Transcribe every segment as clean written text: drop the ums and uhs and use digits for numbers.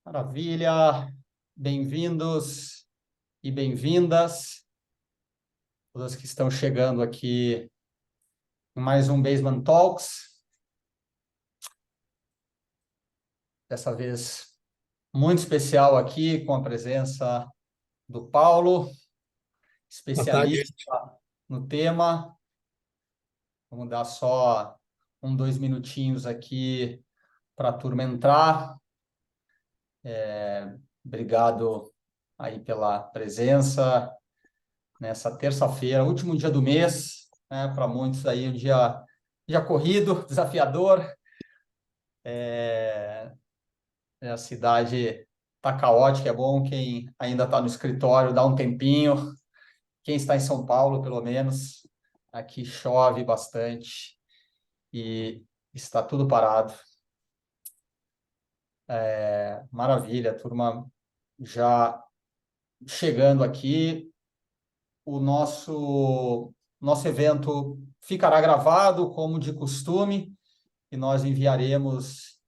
Maravilha, bem-vindos e bem-vindas, todas que estão chegando aqui em mais um Basement Talks. Dessa vez muito especial aqui com a presença do Paulo, Boa tarde. especialista no tema. Vamos dar só 2 minutinhos aqui para a turma entrar. Obrigado aí pela presença nessa terça-feira, último dia do mês, né? Para muitos aí um dia corrido, desafiador. A cidade está caótica, é bom quem ainda está no escritório dar um tempinho. Quem está em São Paulo, pelo menos, aqui chove bastante e está tudo parado. Maravilha, turma, já chegando aqui. O nosso evento ficará gravado, como de costume, e nós enviaremos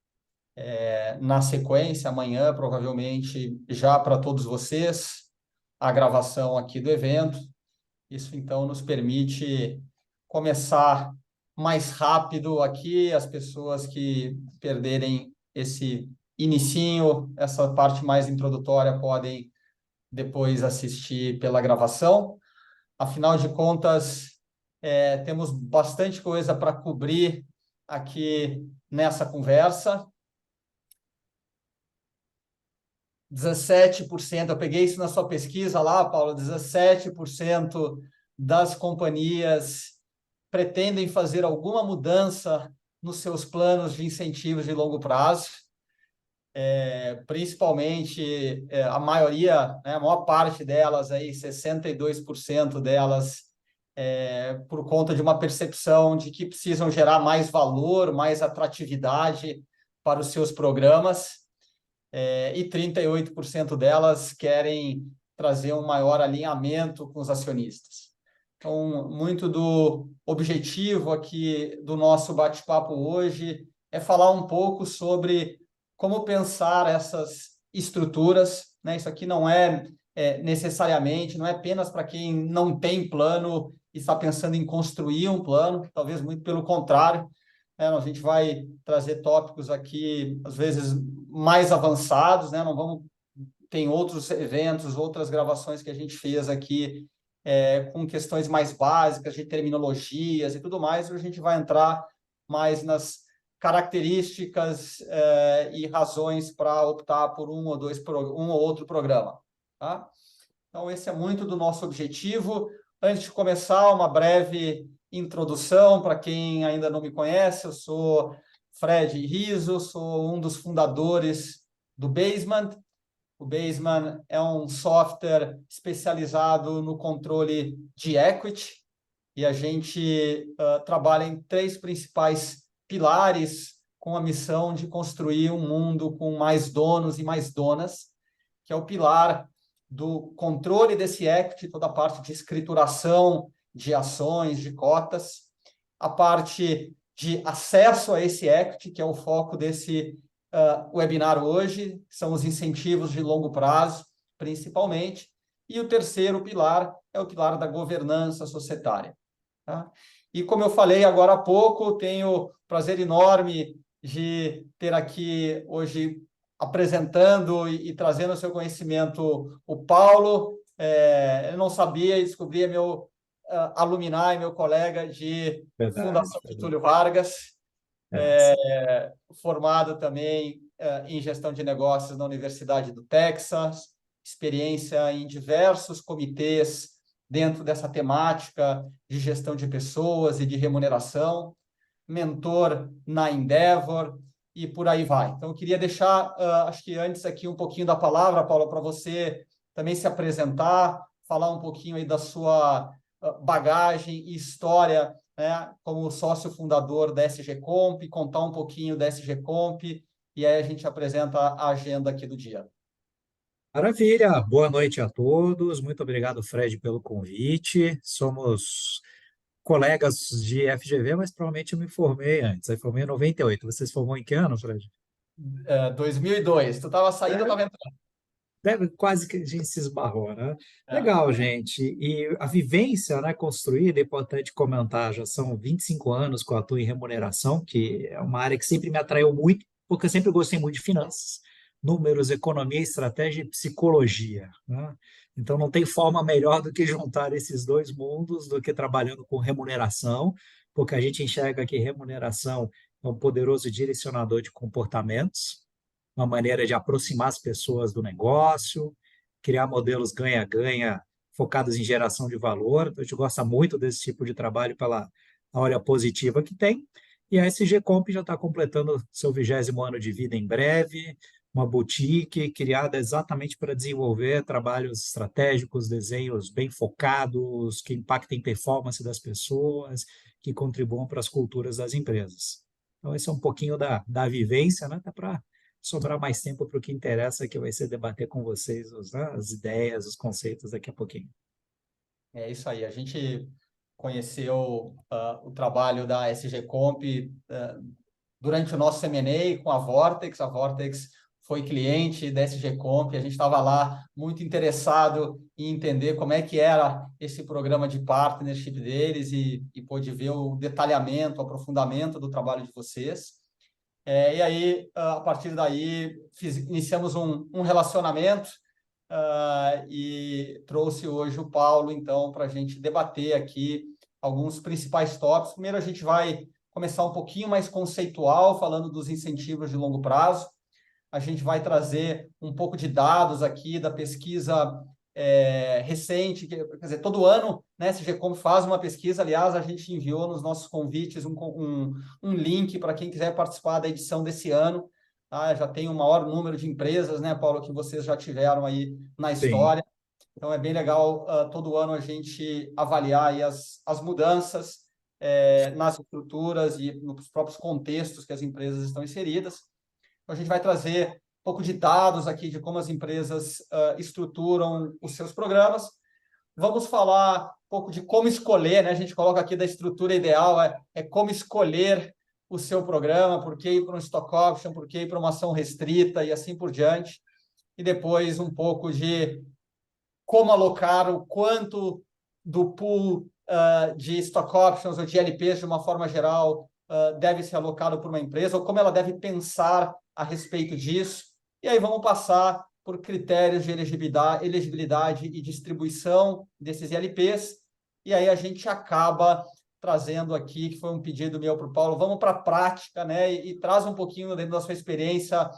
na sequência, amanhã, provavelmente, já para todos vocês, a gravação aqui do evento. Isso, então, nos permite começar mais rápido aqui, as pessoas que perderem esse inicinho, essa parte mais introdutória, podem depois assistir pela gravação. Afinal de contas, temos bastante coisa para cobrir aqui nessa conversa. 17%, eu peguei isso na sua pesquisa lá, Paulo, 17% das companhias pretendem fazer alguma mudança nos seus planos de incentivos de longo prazo. Principalmente a maioria, né, a maior parte delas, aí, 62% delas, por conta de uma percepção de que precisam gerar mais valor, mais atratividade para os seus programas, e 38% delas querem trazer um maior alinhamento com os acionistas. Então, muito do objetivo aqui do nosso bate-papo hoje é falar um pouco sobre como pensar essas estruturas, né? Isso aqui não necessariamente, não é apenas para quem não tem plano e está pensando em construir um plano, talvez muito pelo contrário. A gente vai trazer tópicos aqui, às vezes, mais avançados, né? Não vamos... Tem outros eventos, outras gravações que a gente fez aqui com questões mais básicas de terminologias e tudo mais, e a gente vai entrar mais nas características e razões para optar por um ou outro programa. Tá? Então, esse é muito do nosso objetivo. Antes de começar, uma breve introdução para quem ainda não me conhece. Eu sou Fred Rizzo, sou um dos fundadores do Basement. O Basement é um software especializado no controle de equity e a gente trabalha em 3 principais pilares com a missão de construir um mundo com mais donos e mais donas, que é o pilar do controle desse equity, toda a parte de escrituração de ações, de cotas, a parte de acesso a esse equity, que é o foco desse webinar hoje, são os incentivos de longo prazo, principalmente, e o terceiro pilar é o pilar da governança societária. Tá? E como eu falei agora há pouco, tenho o prazer enorme de ter aqui hoje apresentando e trazendo ao seu conhecimento o Paulo. Eu não sabia e descobri, meu alumni, meu colega de Verdade, Fundação verdade. Getúlio Vargas, É. formado também em gestão de negócios na Universidade do Texas, experiência em diversos comitês dentro dessa temática de gestão de pessoas e de remuneração, mentor na Endeavor e por aí vai. Então, eu queria deixar, acho que antes aqui um pouquinho da palavra, Paula, para você também se apresentar, falar um pouquinho aí da sua bagagem e história, né, como sócio fundador da SG Comp, contar um pouquinho da SG Comp, e aí a gente apresenta a agenda aqui do dia. Maravilha, boa noite a todos. Muito obrigado, Fred, pelo convite. Somos colegas de FGV, mas provavelmente eu me formei antes. Eu formei em 98. Você se formou em que ano, Fred? 2002. Tu estava saindo, eu É, estava entrando. quase que a gente se esbarrou, né? É. Legal, gente. E a vivência, né, construída, é importante comentar, já são 25 anos que eu atuo em remuneração, que é uma área que sempre me atraiu muito, porque eu sempre gostei muito de finanças, números, economia, estratégia e psicologia, né? Então, não tem forma melhor do que juntar esses dois mundos do que trabalhando com remuneração, porque a gente enxerga que remuneração é um poderoso direcionador de comportamentos, uma maneira de aproximar as pessoas do negócio, criar modelos ganha-ganha focados em geração de valor. A gente gosta muito desse tipo de trabalho pela área positiva que tem. E a SG Comp já está completando seu 20º ano de vida em breve, uma boutique criada exatamente para desenvolver trabalhos estratégicos, desenhos bem focados, que impactem a performance das pessoas, que contribuam para as culturas das empresas. Então, esse é um pouquinho da vivência, né? Dá para sobrar mais tempo para o que interessa, que vai ser debater com vocês as ideias, os conceitos daqui a pouquinho. É isso aí. A gente conheceu o trabalho da SG Comp durante o nosso M&A com a Vortex. A Vortex foi cliente da SG Comp. A gente estava lá muito interessado em entender como é que era esse programa de partnership deles e pôde ver o detalhamento, o aprofundamento do trabalho de vocês. E aí, a partir daí, iniciamos um relacionamento e trouxe hoje o Paulo, então, para a gente debater aqui alguns principais tópicos. Primeiro, a gente vai começar um pouquinho mais conceitual, falando dos incentivos de longo prazo. A gente vai trazer um pouco de dados aqui da pesquisa recente, quer dizer, todo ano, né, a SGCOM faz uma pesquisa, aliás, a gente enviou nos nossos convites um link para quem quiser participar da edição desse ano. Tá? Já tem o maior número de empresas, né, Paulo, que vocês já tiveram aí na Sim. história. Então, é bem legal todo ano a gente avaliar aí as mudanças nas estruturas e nos próprios contextos que as empresas estão inseridas. Então, a gente vai trazer um pouco de dados aqui de como as empresas estruturam os seus programas. Vamos falar um pouco de como escolher, né? A gente coloca aqui da estrutura ideal, é como escolher o seu programa, por que ir para um stock option, por que ir para uma ação restrita e assim por diante. E depois um pouco de como alocar o quanto do pool de stock options ou de LPs, de uma forma geral, deve ser alocado por uma empresa, ou como ela deve pensar a respeito disso. E aí vamos passar por critérios de elegibilidade e distribuição desses LPs. E aí a gente acaba trazendo aqui, que foi um pedido meu para o Paulo, vamos para a prática, né? E traz um pouquinho dentro da sua experiência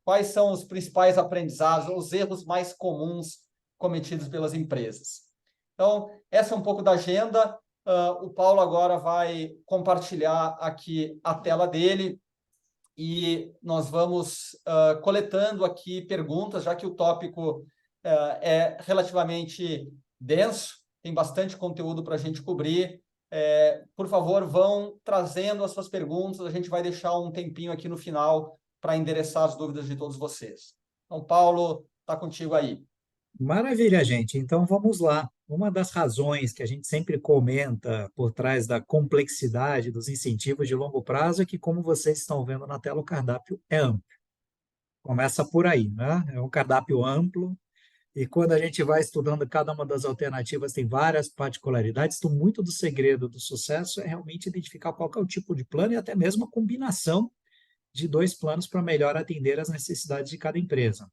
quais são os principais aprendizados, os erros mais comuns cometidos pelas empresas. Então, essa é um pouco da agenda. O Paulo agora vai compartilhar aqui a tela dele e nós vamos coletando aqui perguntas, já que o tópico é relativamente denso, tem bastante conteúdo para a gente cobrir. Por favor, vão trazendo as suas perguntas, a gente vai deixar um tempinho aqui no final para endereçar as dúvidas de todos vocês. Então, Paulo, está contigo aí. Maravilha, gente. Então vamos lá. Uma das razões que a gente sempre comenta por trás da complexidade dos incentivos de longo prazo é que, como vocês estão vendo na tela, o cardápio é amplo. Começa por aí, né? É um cardápio amplo. E quando a gente vai estudando cada uma das alternativas, tem várias particularidades. Então, muito do segredo do sucesso é realmente identificar qual que é o tipo de plano e até mesmo a combinação de dois planos para melhor atender às necessidades de cada empresa.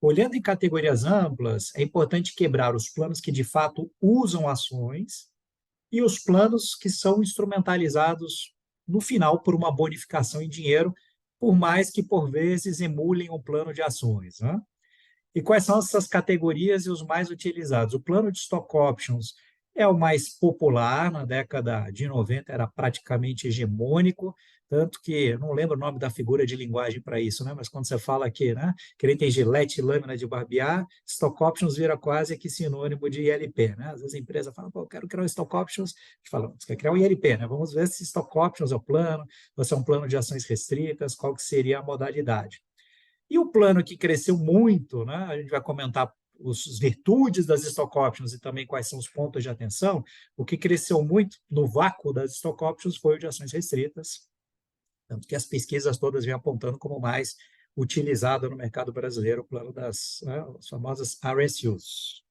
Olhando em categorias amplas, é importante quebrar os planos que de fato usam ações e os planos que são instrumentalizados no final por uma bonificação em dinheiro, por mais que por vezes emulem um plano de ações, né? E quais são essas categorias e os mais utilizados? O plano de stock options é o mais popular, na década de 90 era praticamente hegemônico, tanto que, não lembro o nome da figura de linguagem para isso, né? Mas quando você fala aqui, né, que ele tem gilete e lâmina de barbear, stock options vira quase que sinônimo de ILP, né? Às vezes a empresa fala, pô, eu quero criar um stock options, a gente fala, você quer criar um ILP, né? Vamos ver se stock options é o plano, ou se é um plano de ações restritas, qual que seria a modalidade. E o plano que cresceu muito, né? A gente vai comentar as virtudes das stock options e também quais são os pontos de atenção. O que cresceu muito no vácuo das stock options foi o de ações restritas. Tanto que as pesquisas todas vêm apontando como mais utilizado no mercado brasileiro o plano as famosas RSUs.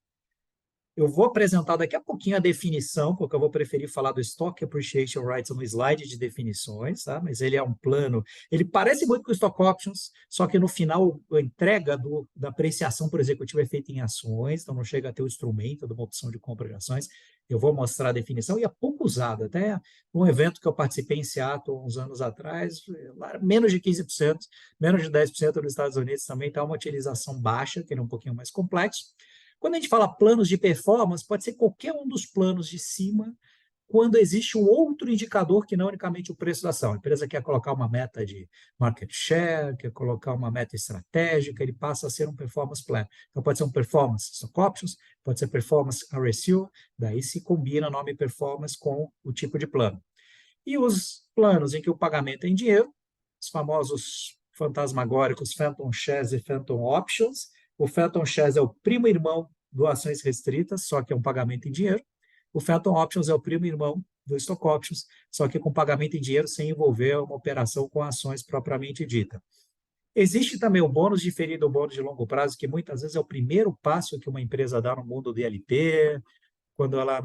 Eu vou apresentar daqui a pouquinho a definição, porque eu vou preferir falar do Stock Appreciation Rights no slide de definições, tá? Mas ele é um plano, ele parece muito com o Stock Options, só que no final a entrega da apreciação por executivo é feita em ações, então não chega a ter o instrumento de uma opção de compra de ações. Eu vou mostrar a definição e é pouco usado, até um evento que eu participei em Seattle uns anos atrás, menos de 15%, menos de 10% nos Estados Unidos também está uma utilização baixa, que é um pouquinho mais complexo. Quando a gente fala planos de performance, pode ser qualquer um dos planos de cima, quando existe um outro indicador que não unicamente o preço da ação. A empresa quer colocar uma meta de market share, quer colocar uma meta estratégica, ele passa a ser um performance plan. Então, pode ser um performance stock options, pode ser performance RSU, daí se combina o nome performance com o tipo de plano. E os planos em que o pagamento é em dinheiro, os famosos fantasmagóricos Phantom Shares e Phantom Options. O Phantom Shares é o primo irmão do ações restritas, só que é um pagamento em dinheiro. O Phantom Options é o primo irmão do Stock Options, só que com pagamento em dinheiro sem envolver uma operação com ações propriamente dita. Existe também o bônus diferido ou bônus de longo prazo, que muitas vezes é o primeiro passo que uma empresa dá no mundo do LP, quando ela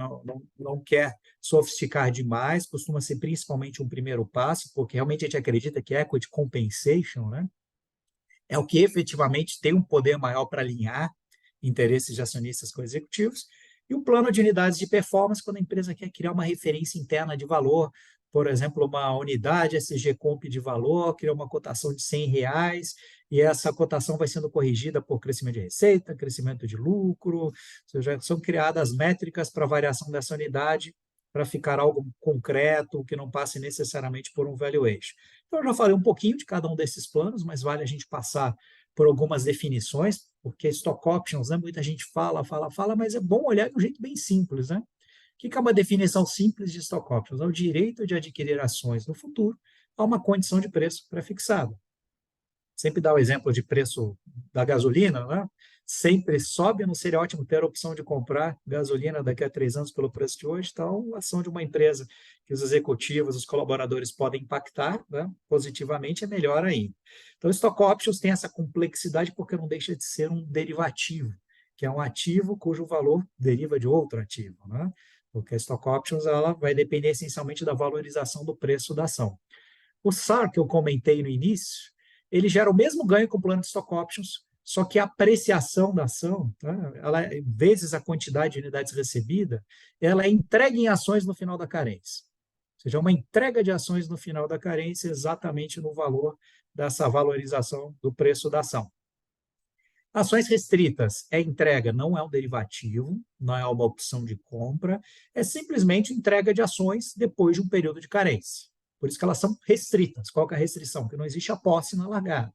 não quer sofisticar demais, costuma ser principalmente um primeiro passo, porque realmente a gente acredita que equity compensation, né, é o que efetivamente tem um poder maior para alinhar interesses de acionistas com executivos, e o plano de unidades de performance, quando a empresa quer criar uma referência interna de valor, por exemplo, uma unidade SG Comp de valor, criar uma cotação de R$ 100, e essa cotação vai sendo corrigida por crescimento de receita, crescimento de lucro, ou seja, são criadas métricas para variação dessa unidade, para ficar algo concreto, que não passe necessariamente por um valuation. Então, eu já falei um pouquinho de cada um desses planos, mas vale a gente passar por algumas definições, porque stock options, né, muita gente fala, mas é bom olhar de um jeito bem simples, né? O que é uma definição simples de stock options? É o direito de adquirir ações no futuro a uma condição de preço pré-fixado. Sempre dá o exemplo de preço da gasolina, né? Sempre sobe, não seria ótimo ter a opção de comprar gasolina daqui a 3 anos pelo preço de hoje. Então, a ação de uma empresa que os executivos, os colaboradores podem impactar, né, positivamente é melhor ainda. Então, stock options tem essa complexidade porque não deixa de ser um derivativo, que é um ativo cujo valor deriva de outro ativo, né? Porque a stock options ela vai depender essencialmente da valorização do preço da ação. O SAR, que eu comentei no início, ele gera o mesmo ganho com o plano de stock options, só que a apreciação da ação, tá? Ela, vezes a quantidade de unidades recebida, ela é entregue em ações no final da carência. Ou seja, uma entrega de ações no final da carência exatamente no valor dessa valorização do preço da ação. Ações restritas é entrega, não é um derivativo, não é uma opção de compra, é simplesmente entrega de ações depois de um período de carência. Por isso que elas são restritas. Qual que é a restrição? Que não existe a posse na largada.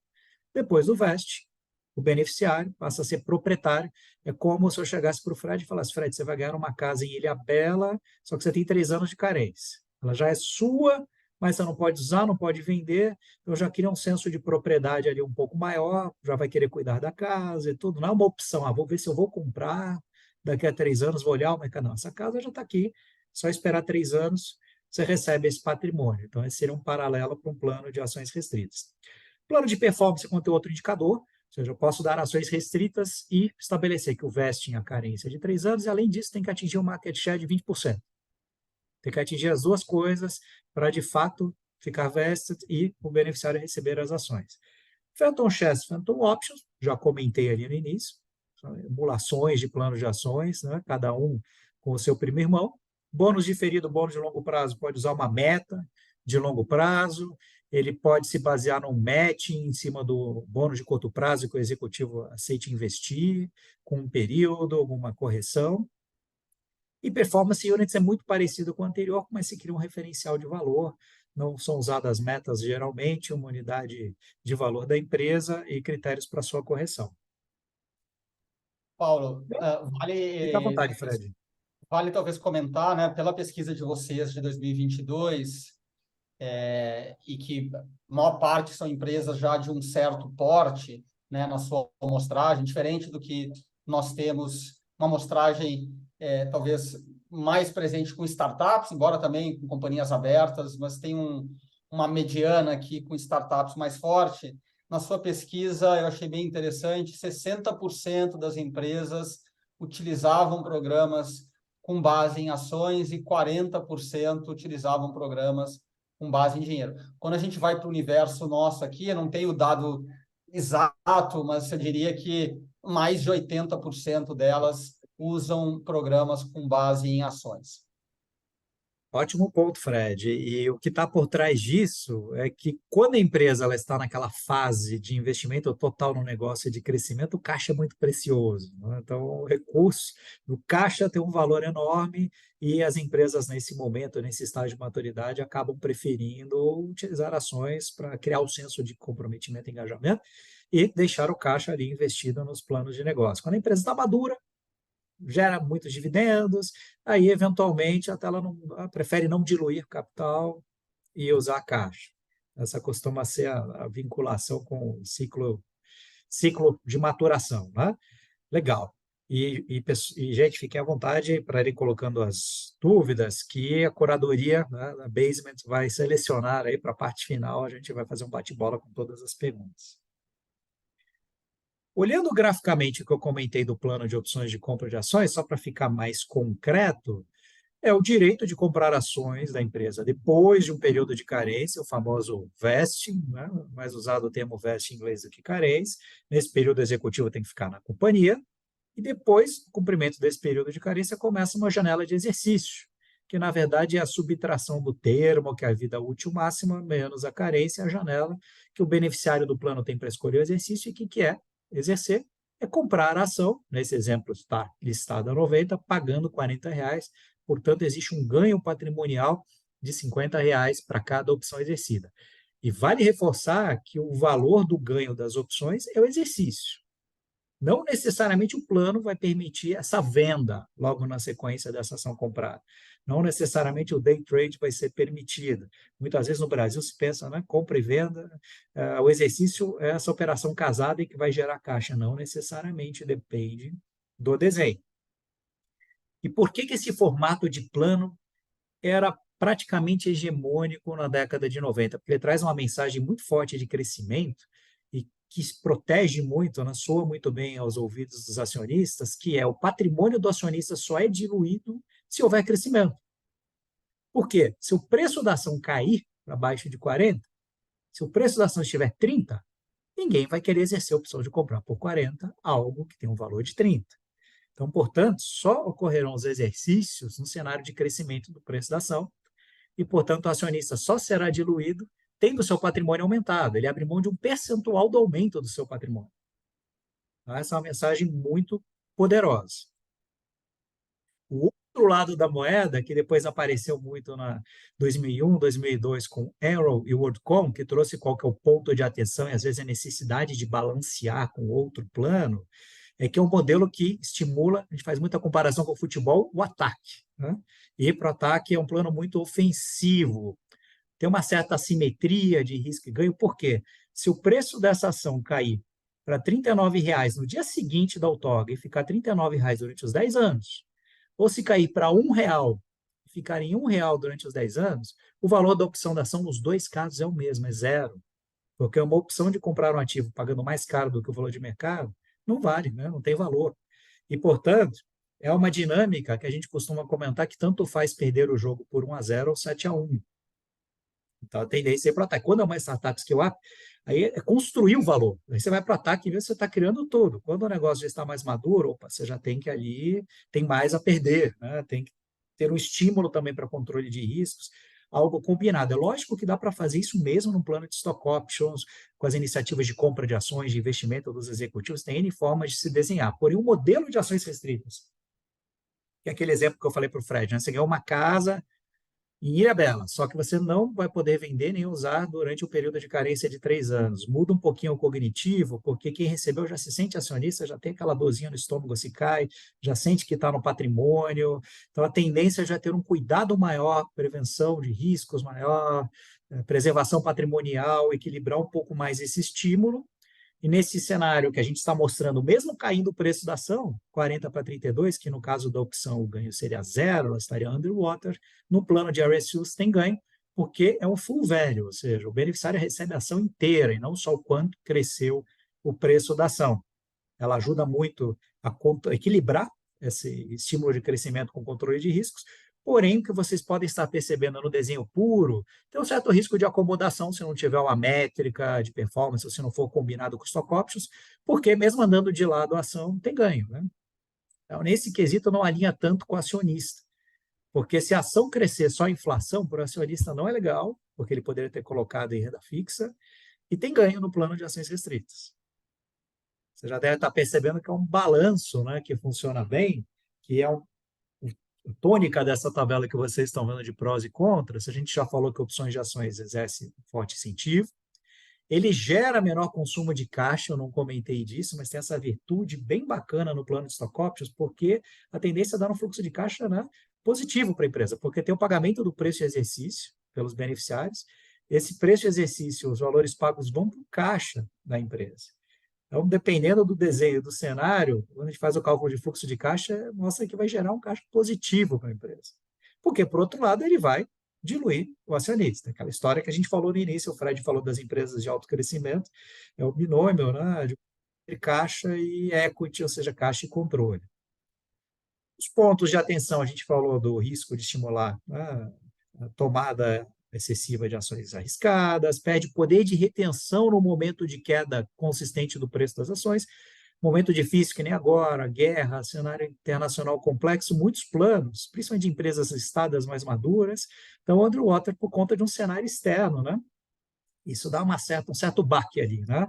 Depois do veste, o beneficiário passa a ser proprietário. É como se eu chegasse para o Fred e falasse, Fred, você vai ganhar uma casa em Ilhabela, só que você tem 3 anos de carência. Ela já é sua, mas você não pode usar, não pode vender. Então já cria um senso de propriedade ali um pouco maior, já vai querer cuidar da casa e tudo. Não é uma opção, vou ver se eu vou comprar, daqui a 3 anos vou olhar o mercado. Não, essa casa já está aqui, só esperar 3 anos, você recebe esse patrimônio. Então, esse seria um paralelo para um plano de ações restritas. Plano de performance contém outro indicador, ou seja, eu posso dar ações restritas e estabelecer que o vesting a carência de 3 anos, e além disso, tem que atingir um market share de 20%. Tem que atingir as duas coisas para, de fato, ficar vested e o beneficiário receber as ações. Phantom Shares, Phantom Options, já comentei ali no início, são emulações de planos de ações, né? Cada um com o seu primo irmão. Bônus diferido, bônus de longo prazo, pode usar uma meta de longo prazo, ele pode se basear num matching em cima do bônus de curto prazo que o executivo aceite investir, com um período, alguma correção. E performance units é muito parecido com o anterior, mas se cria um referencial de valor, não são usadas metas geralmente, uma unidade de valor da empresa e critérios para sua correção. Paulo, Fica à vontade, Fred. vale talvez comentar, né, pela pesquisa de vocês de 2022, e que a maior parte são empresas já de um certo porte, né, na sua amostragem, diferente do que nós temos uma amostragem talvez mais presente com startups, embora também com companhias abertas, mas tem uma mediana aqui com startups mais forte. Na sua pesquisa, eu achei bem interessante, 60% das empresas utilizavam programas com base em ações e 40% utilizavam programas com base em dinheiro. Quando a gente vai para o universo nosso aqui, eu não tenho o dado exato, mas eu diria que mais de 80% delas usam programas com base em ações. Ótimo ponto, Fred. E o que está por trás disso é que quando a empresa ela está naquela fase de investimento total no negócio e de crescimento, o caixa é muito precioso, né? Então, o recurso, o caixa tem um valor enorme e as empresas nesse momento, nesse estágio de maturidade, acabam preferindo utilizar ações para criar o senso de comprometimento e engajamento e deixar o caixa ali investido nos planos de negócio. Quando a empresa está madura, gera muitos dividendos, aí eventualmente até ela prefere não diluir capital e usar a caixa. Essa costuma ser a vinculação com o ciclo de maturação, né? Legal. Gente, fiquem à vontade para irem colocando as dúvidas que a curadoria, né, da Basement vai selecionar aí para a parte final, a gente vai fazer um bate-bola com todas as perguntas. Olhando graficamente o que eu comentei do plano de opções de compra de ações, só para ficar mais concreto, é o direito de comprar ações da empresa depois de um período de carência, o famoso vesting, né? Mais usado o termo vesting em inglês do que carência. Nesse período, o executivo tem que ficar na companhia, e depois do cumprimento desse período de carência, começa uma janela de exercício, que na verdade é a subtração do termo, que é a vida útil máxima, menos a carência, a janela que o beneficiário do plano tem para escolher o exercício e que é exercer, é comprar a ação, nesse exemplo está listada a 90, pagando R$ 40, portanto existe um ganho patrimonial de R$ 50 para cada opção exercida. E vale reforçar que o valor do ganho das opções é o exercício. Não necessariamente o plano vai permitir essa venda logo na sequência dessa ação comprada. Não necessariamente o day trade vai ser permitido. Muitas vezes no Brasil se pensa, né, compra e venda, o exercício é essa operação casada e que vai gerar caixa. Não necessariamente, depende do desenho. E por que esse formato de plano era praticamente hegemônico na década de 90? Porque ele traz uma mensagem muito forte de crescimento e que protege muito, né, soa muito bem aos ouvidos dos acionistas, que é o patrimônio do acionista só é diluído se houver crescimento. Por quê? Se o preço da ação cair para baixo de 40, se o preço da ação estiver 30, ninguém vai querer exercer a opção de comprar por 40 algo que tem um valor de 30. Então, portanto, só ocorrerão os exercícios no cenário de crescimento do preço da ação e, portanto, o acionista só será diluído tendo seu patrimônio aumentado. Ele abre mão de um percentual do aumento do seu patrimônio. Essa é uma mensagem muito poderosa. O outro lado da moeda, que depois apareceu muito na 2001, 2002 com Arrow e WorldCom, que trouxe qual que é o ponto de atenção e às vezes a necessidade de balancear com outro plano, é que é um modelo que estimula, a gente faz muita comparação com o futebol, o ataque, né? E para o ataque é um plano muito ofensivo, tem uma certa assimetria de risco e ganho, por quê? Se o preço dessa ação cair para R$ 39 no dia seguinte da outorga e ficar R$ 39 durante os 10 anos, ou se cair para R$ 1 e ficar em R$ 1 durante os 10 anos, o valor da opção da ação nos dois casos é o mesmo, é zero. Porque uma opção de comprar um ativo pagando mais caro do que o valor de mercado não vale, né? Não tem valor. E, portanto, é uma dinâmica que a gente costuma comentar que tanto faz perder o jogo por 1-0 ou 7-1. Então, a tendência é para o ataque. Quando é uma startup scale-up, aí é construir o valor. Aí você vai para o ataque e vê se você está criando tudo. Quando o negócio já está mais maduro, opa, você já tem que ali, tem mais a perder, né? Tem que ter um estímulo também para controle de riscos, algo combinado. É lógico que dá para fazer isso mesmo no plano de stock options, com as iniciativas de compra de ações, de investimento dos executivos, tem N formas de se desenhar. Porém, o modelo de ações restritas, que é aquele exemplo que eu falei para o Fred, né? Você ganhou uma casa em Ilhabela, só que você não vai poder vender nem usar durante o período de carência de 3 anos. Muda um pouquinho o cognitivo, porque quem recebeu já se sente acionista, já tem aquela dorzinha no estômago se cai, já sente que está no patrimônio. Então, a tendência é já ter um cuidado maior, prevenção de riscos maior, preservação patrimonial, equilibrar um pouco mais esse estímulo. E nesse cenário que a gente está mostrando, mesmo caindo o preço da ação, 40 para 32, que no caso da opção o ganho seria zero, ela estaria underwater, no plano de RSUs tem ganho, porque é um full value, ou seja, o beneficiário recebe a ação inteira e não só o quanto cresceu o preço da ação. Ela ajuda muito a equilibrar esse estímulo de crescimento com controle de riscos, porém, o que vocês podem estar percebendo no desenho puro, tem um certo risco de acomodação se não tiver uma métrica de performance, ou se não for combinado com stock options, porque mesmo andando de lado a ação, tem ganho, né? Então, nesse quesito, não alinha tanto com o acionista. Porque se a ação crescer só a inflação, para o acionista não é legal, porque ele poderia ter colocado em renda fixa, e tem ganho no plano de ações restritas. Você já deve estar percebendo que é um balanço, né, que funciona bem, que é a tônica dessa tabela que vocês estão vendo de prós e contras. A gente já falou que opções de ações exercem um forte incentivo. Ele gera menor consumo de caixa, eu não comentei disso, mas tem essa virtude bem bacana no plano de stock options, porque a tendência é dar um fluxo de caixa, né, positivo para a empresa, porque tem o pagamento do preço de exercício pelos beneficiários. Esse preço de exercício, os valores pagos vão para o caixa da empresa. Então, dependendo do desenho do cenário, quando a gente faz o cálculo de fluxo de caixa, mostra que vai gerar um caixa positivo para a empresa. Porque, por outro lado, ele vai diluir o acionista. Aquela história que a gente falou no início, o Fred falou das empresas de alto crescimento, é o binômio, né, de caixa e equity, ou seja, caixa e controle. Os pontos de atenção, a gente falou do risco de estimular, né, a tomada excessiva de ações arriscadas, perde poder de retenção no momento de queda consistente do preço das ações, momento difícil que nem agora, guerra, cenário internacional complexo, muitos planos, principalmente de empresas listadas mais maduras, então underwater por conta de um cenário externo, né? Isso dá um certo baque ali, né?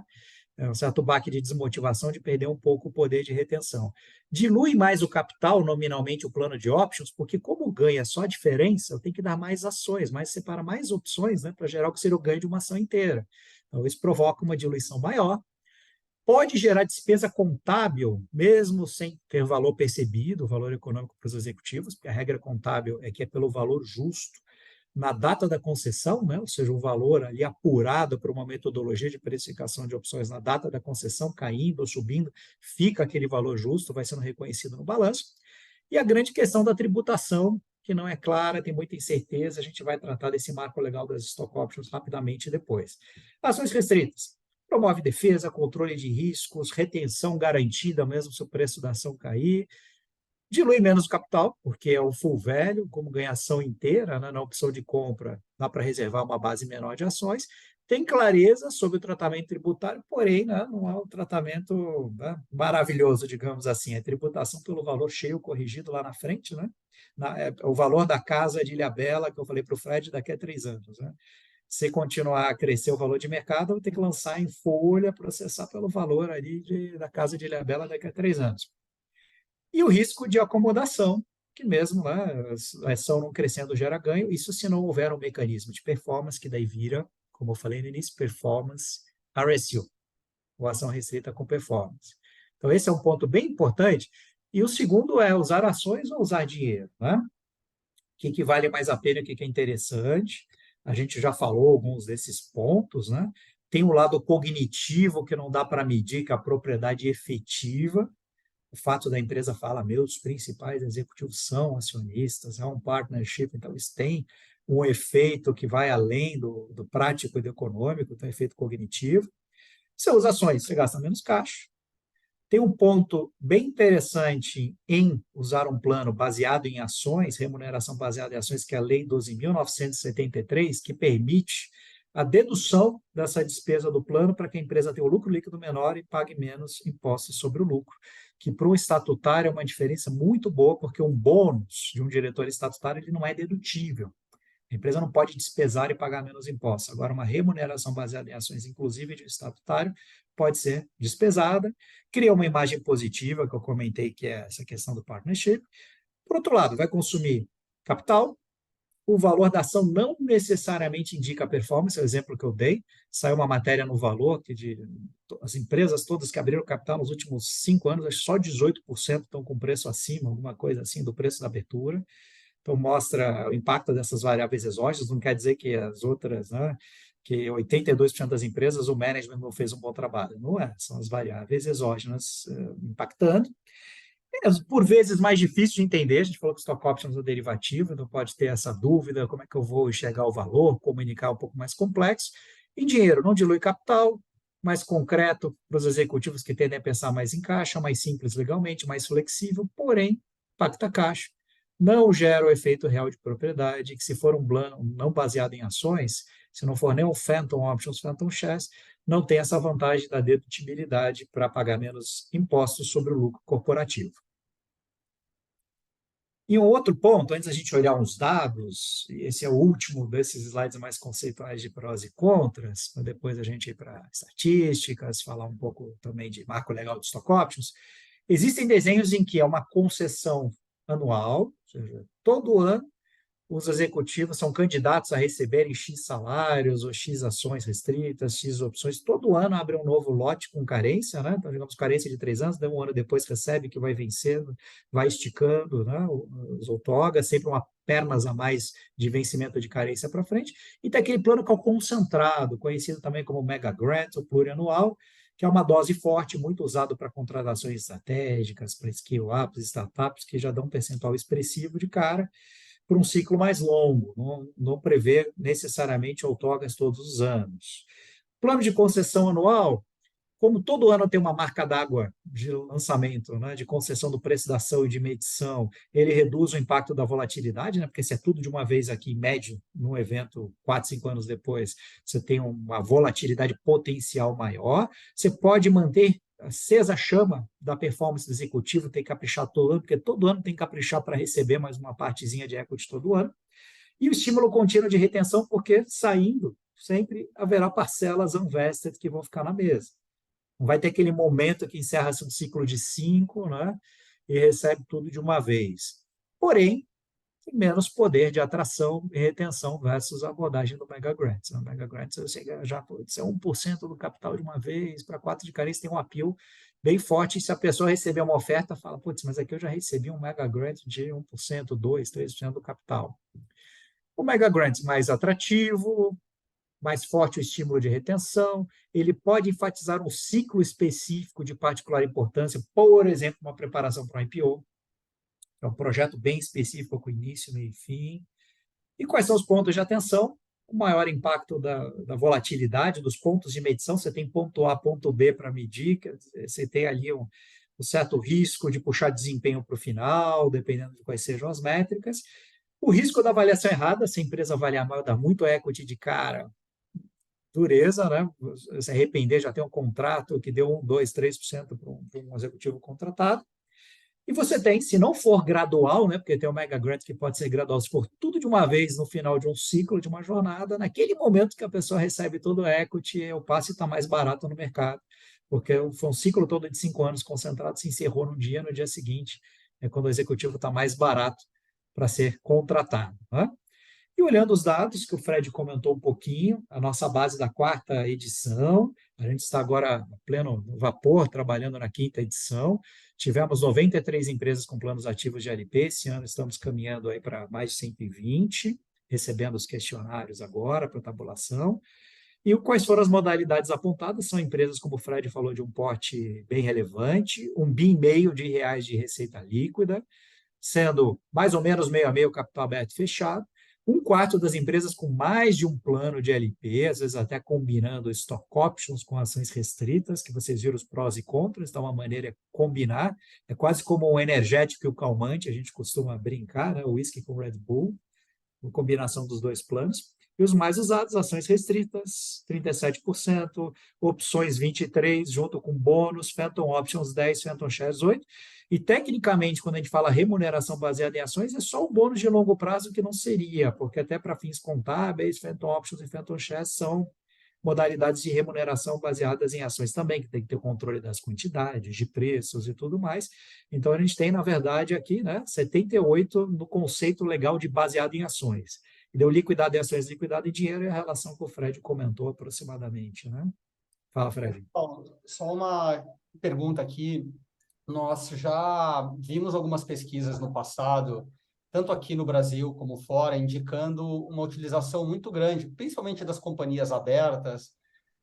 Um certo baque de desmotivação de perder um pouco o poder de retenção. Dilui mais o capital, nominalmente, o plano de options, porque como ganha só a diferença, eu tenho que dar mais ações, separa mais opções, né, para gerar o que seria o ganho de uma ação inteira. Então, isso provoca uma diluição maior. Pode gerar despesa contábil, mesmo sem ter valor percebido, valor econômico para os executivos, porque a regra contábil é que é pelo valor justo na data da concessão, né? Ou seja, o valor ali apurado por uma metodologia de precificação de opções na data da concessão, caindo ou subindo, fica aquele valor justo, vai sendo reconhecido no balanço. E a grande questão da tributação, que não é clara, tem muita incerteza, a gente vai tratar desse marco legal das stock options rapidamente depois. Ações restritas. Promove defesa, controle de riscos, retenção garantida, mesmo se o preço da ação cair, dilui menos o capital, porque é o full value, como ganha ação inteira, né, na opção de compra, dá para reservar uma base menor de ações. Tem clareza sobre o tratamento tributário, porém, né, não é um tratamento, né, maravilhoso, digamos assim. É tributação pelo valor cheio corrigido lá na frente, né? O valor da casa de Ilhabela, que eu falei para o Fred, daqui a 3 anos. Né? Se continuar a crescer o valor de mercado, eu vou ter que lançar em folha, processar pelo valor ali da casa de Ilhabela daqui a 3 anos. E o risco de acomodação, que mesmo, né, a ação não crescendo gera ganho, isso se não houver um mecanismo de performance, que daí vira, como eu falei no início, performance RSU, ou ação restrita com performance. Então, esse é um ponto bem importante. E o segundo é usar ações ou usar dinheiro, né? O que vale mais a pena, o que é interessante. A gente já falou alguns desses pontos, né? Tem um lado cognitivo que não dá para medir, que é a propriedade efetiva. O fato da empresa falar, meus principais executivos são acionistas, é um partnership, então isso tem um efeito que vai além do prático e do econômico, tem um efeito cognitivo. Você usa ações, você gasta menos caixa. Tem um ponto bem interessante em usar um plano baseado em ações, remuneração baseada em ações, que é a Lei 12.973, que permite a dedução dessa despesa do plano para que a empresa tenha o lucro líquido menor e pague menos impostos sobre o lucro, que para um estatutário é uma diferença muito boa, porque um bônus de um diretor estatutário ele não é dedutível. A empresa não pode despesar e pagar menos impostos. Agora, uma remuneração baseada em ações, inclusive de um estatutário, pode ser despesada, cria uma imagem positiva, que eu comentei, que é essa questão do partnership. Por outro lado, vai consumir capital, o valor da ação não necessariamente indica a performance, é o exemplo que eu dei. Saiu uma matéria no Valor, que as empresas todas que abriram capital nos últimos 5 anos, acho que só 18% estão com preço acima, alguma coisa assim, do preço da abertura. Então, mostra o impacto dessas variáveis exógenas, não quer dizer que as outras, né, que 82% das empresas o management não fez um bom trabalho. Não é, são as variáveis exógenas impactando. Por vezes mais difícil de entender, a gente falou que stock options é um derivativo, então pode ter essa dúvida, como é que eu vou enxergar o valor, comunicar um pouco mais complexo. Em dinheiro, não dilui capital, mais concreto para os executivos que tendem a pensar mais em caixa, mais simples legalmente, mais flexível, porém, impacta caixa. Não gera o efeito real de propriedade, que se for um plano não baseado em ações, se não for nem um Phantom Options, Phantom Shares, não tem essa vantagem da dedutibilidade para pagar menos impostos sobre o lucro corporativo. E um outro ponto, antes da gente olhar uns dados, e esse é o último desses slides mais conceituais de prós e contras, para depois a gente ir para estatísticas, falar um pouco também de marco legal de stock options. Existem desenhos em que é uma concessão anual, ou seja, todo ano os executivos são candidatos a receberem X salários ou X ações restritas, X opções. Todo ano abre um novo lote com carência, né? Então, digamos, carência de 3 anos, daí um ano depois recebe que vai vencendo, vai esticando, né? Os outorgas, sempre uma pernas a mais de vencimento de carência para frente. E tem aquele plano que é o concentrado, conhecido também como Mega Grant ou plurianual, que é uma dose forte, muito usado para contratações estratégicas, para skill-ups, startups, que já dão um percentual expressivo de cara, por um ciclo mais longo, não prevê necessariamente outorgas todos os anos. Plano de concessão anual, como todo ano tem uma marca d'água de lançamento, né, de concessão do preço da ação e de medição, ele reduz o impacto da volatilidade, né, porque se é tudo de uma vez aqui, médio, num evento 4, 5 anos depois, você tem uma volatilidade potencial maior, você pode manter acesa a chama da performance do executivo, tem que caprichar todo ano, porque todo ano tem que caprichar para receber mais uma partezinha de equity todo ano, e o estímulo contínuo de retenção, porque saindo, sempre haverá parcelas unvested que vão ficar na mesa. Não vai ter aquele momento que encerra-se um ciclo de 5, né, e recebe tudo de uma vez. Porém, tem menos poder de atração e retenção versus a abordagem do Mega Grants. O Mega Grants, eu sei que já pode ser 1% do capital de uma vez, para 4 de carência tem um appeal bem forte, e se a pessoa receber uma oferta, fala, putz, mas aqui eu já recebi um Mega Grant de 1%, 2%, 3% do capital. O Mega Grant mais atrativo, mais forte o estímulo de retenção, ele pode enfatizar um ciclo específico de particular importância, por exemplo, uma preparação para um IPO, é um projeto bem específico com início, meio e fim. E quais são os pontos de atenção? O maior impacto da volatilidade, dos pontos de medição, você tem ponto A, ponto B para medir, você tem ali um certo risco de puxar desempenho para o final, dependendo de quais sejam as métricas. O risco da avaliação errada, se a empresa avaliar mal, dá muito equity de cara, dureza, né? Se arrepender, já tem um contrato que deu 1, 2, 3% para um executivo contratado. E você tem, se não for gradual, né, porque tem o Mega Grant que pode ser gradual, se for tudo de uma vez no final de um ciclo, de uma jornada, naquele momento que a pessoa recebe todo o equity, o passe está mais barato no mercado, porque foi um ciclo todo de 5 anos concentrado, se encerrou no dia seguinte, é quando o executivo está mais barato para ser contratado. Né? E olhando os dados que o Fred comentou um pouquinho, a nossa base da 4ª edição, a gente está agora a pleno vapor, trabalhando na 5ª edição. Tivemos 93 empresas com planos ativos de LP, esse ano estamos caminhando aí para mais de 120, recebendo os questionários agora para tabulação. E quais foram as modalidades apontadas? São empresas, como o Fred falou, de um porte bem relevante, R$1,5 bilhão de receita líquida, sendo mais ou menos meio a meio capital aberto fechado, 1/4 das empresas com mais de um plano de LP, às vezes até combinando stock options com ações restritas, que vocês viram os prós e contras, então uma maneira é combinar, é quase como um energético e o calmante, a gente costuma brincar, né? O whisky com Red Bull, uma combinação dos dois planos. E os mais usados, ações restritas, 37%, opções 23%, junto com bônus, Phantom Options 10%, Phantom Shares 8%. E, tecnicamente, quando a gente fala remuneração baseada em ações, é só o bônus de longo prazo que não seria, porque até para fins contábeis, Phantom Options e Phantom Shares são modalidades de remuneração baseadas em ações também, que tem que ter o controle das quantidades, de preços e tudo mais. Então, a gente tem, na verdade, aqui, né, 78 no conceito legal de baseado em ações. E deu liquidado em ações, liquidado em dinheiro, e a relação que o Fred comentou aproximadamente. Né? Fala, Fred. Bom, só uma pergunta aqui. Nós já vimos algumas pesquisas no passado, tanto aqui no Brasil como fora, indicando uma utilização muito grande, principalmente das companhias abertas,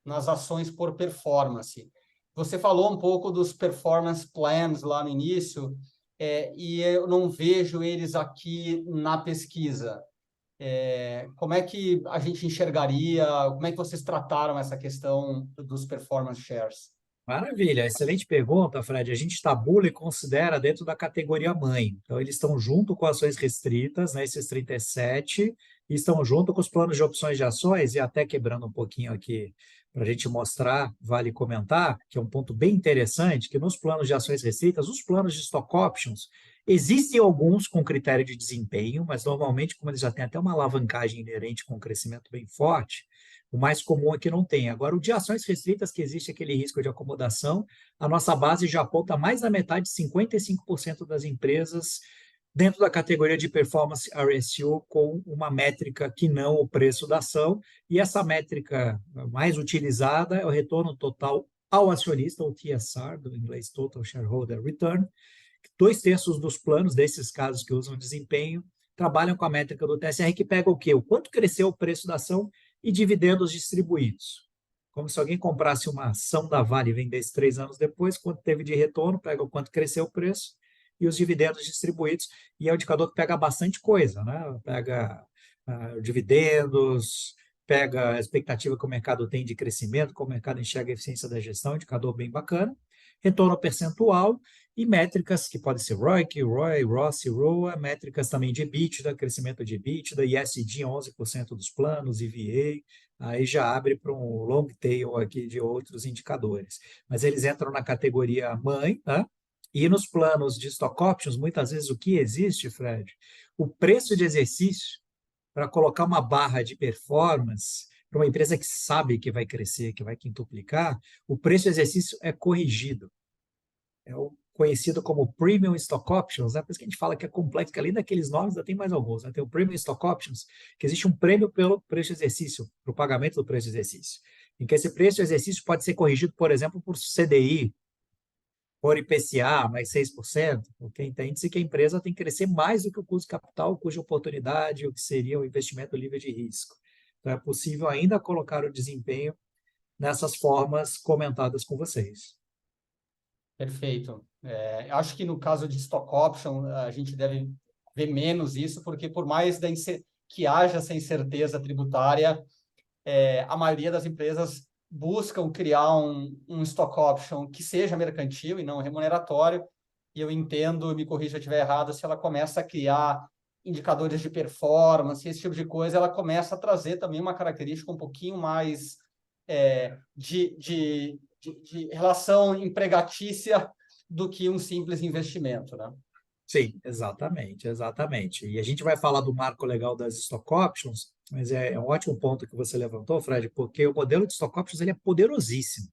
nas ações por performance. Você falou um pouco dos performance plans lá no início, e eu não vejo eles aqui na pesquisa. Como é que a gente enxergaria, como é que vocês trataram essa questão dos performance shares? Maravilha, excelente pergunta, Fred. A gente tabula e considera dentro da categoria mãe. Então, eles estão junto com ações restritas, né, esses 37, e estão junto com os planos de opções de ações, e até quebrando um pouquinho aqui para a gente mostrar, vale comentar, que é um ponto bem interessante, que nos planos de ações restritas, os planos de stock options, existem alguns com critério de desempenho, mas normalmente, como eles já têm até uma alavancagem inerente com um crescimento bem forte, o mais comum é que não tem. Agora, o de ações restritas, que existe aquele risco de acomodação, a nossa base já aponta mais da metade, 55% das empresas dentro da categoria de performance RSU com uma métrica que não o preço da ação. E essa métrica mais utilizada é o retorno total ao acionista, o TSR, do inglês Total Shareholder Return. 2/3 dos planos, desses casos que usam desempenho, trabalham com a métrica do TSR, que pega o quê? O quanto cresceu o preço da ação e dividendos distribuídos. Como se alguém comprasse uma ação da Vale e vendesse 3 anos depois, quanto teve de retorno, pega o quanto cresceu o preço e os dividendos distribuídos. E é um indicador que pega bastante coisa, né? Pega dividendos, pega a expectativa que o mercado tem de crescimento, como o mercado enxerga a eficiência da gestão, indicador bem bacana. Retorno percentual e métricas que podem ser ROIC, ROI, ROS, ROA, métricas também de EBITDA, crescimento de EBITDA, ESG 11% dos planos, EVA, aí já abre para um long tail aqui de outros indicadores. Mas eles entram na categoria mãe, né? E nos planos de stock options, muitas vezes o que existe, Fred, o preço de exercício para colocar uma barra de performance para uma empresa que sabe que vai crescer, que vai quintuplicar, o preço de exercício é corrigido. É o conhecido como Premium Stock Options, né? Por isso que a gente fala que é complexo, que além daqueles nomes, ainda tem mais alguns. Né? Tem o Premium Stock Options, que existe um prêmio pelo preço de exercício, para o pagamento do preço de exercício. Em que esse preço de exercício pode ser corrigido, por exemplo, por CDI, por IPCA, mais 6%, porque entende-se que a empresa tem que crescer mais do que o custo de capital, cuja oportunidade, o que seria o investimento livre de risco. Então, é possível ainda colocar o desempenho nessas formas comentadas com vocês. Perfeito. Acho que no caso de stock option, a gente deve ver menos isso, porque por mais que haja essa incerteza tributária, a maioria das empresas buscam criar um stock option que seja mercantil e não remuneratório, e eu entendo, me corrija se eu estiver errado, se ela começa a criar indicadores de performance, esse tipo de coisa, ela começa a trazer também uma característica um pouquinho mais de relação empregatícia do que um simples investimento, né? Sim, exatamente, exatamente. E a gente vai falar do marco legal das stock options, mas é um ótimo ponto que você levantou, Fred, porque o modelo de stock options ele é poderosíssimo.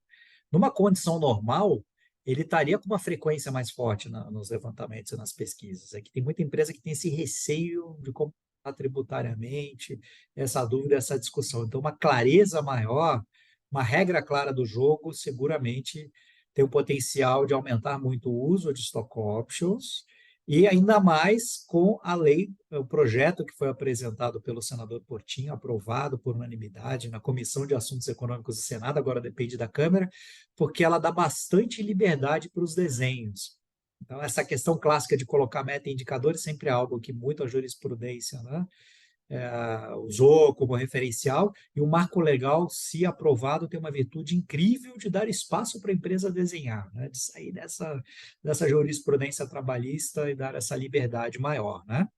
Numa condição normal, ele estaria com uma frequência mais forte nos levantamentos e nas pesquisas. É que tem muita empresa que tem esse receio de como tributariamente, essa dúvida, essa discussão. Então, uma clareza maior, uma regra clara do jogo, seguramente tem o potencial de aumentar muito o uso de stock options e ainda mais com a lei, o projeto que foi apresentado pelo senador Portinho, aprovado por unanimidade na Comissão de Assuntos Econômicos do Senado, agora depende da Câmara, porque ela dá bastante liberdade para os desenhos. Então, essa questão clássica de colocar meta e indicadores sempre é algo que muita jurisprudência, né, usou como referencial, e o marco legal, se aprovado, tem uma virtude incrível de dar espaço para a empresa desenhar, né, de sair dessa jurisprudência trabalhista e dar essa liberdade maior. Né?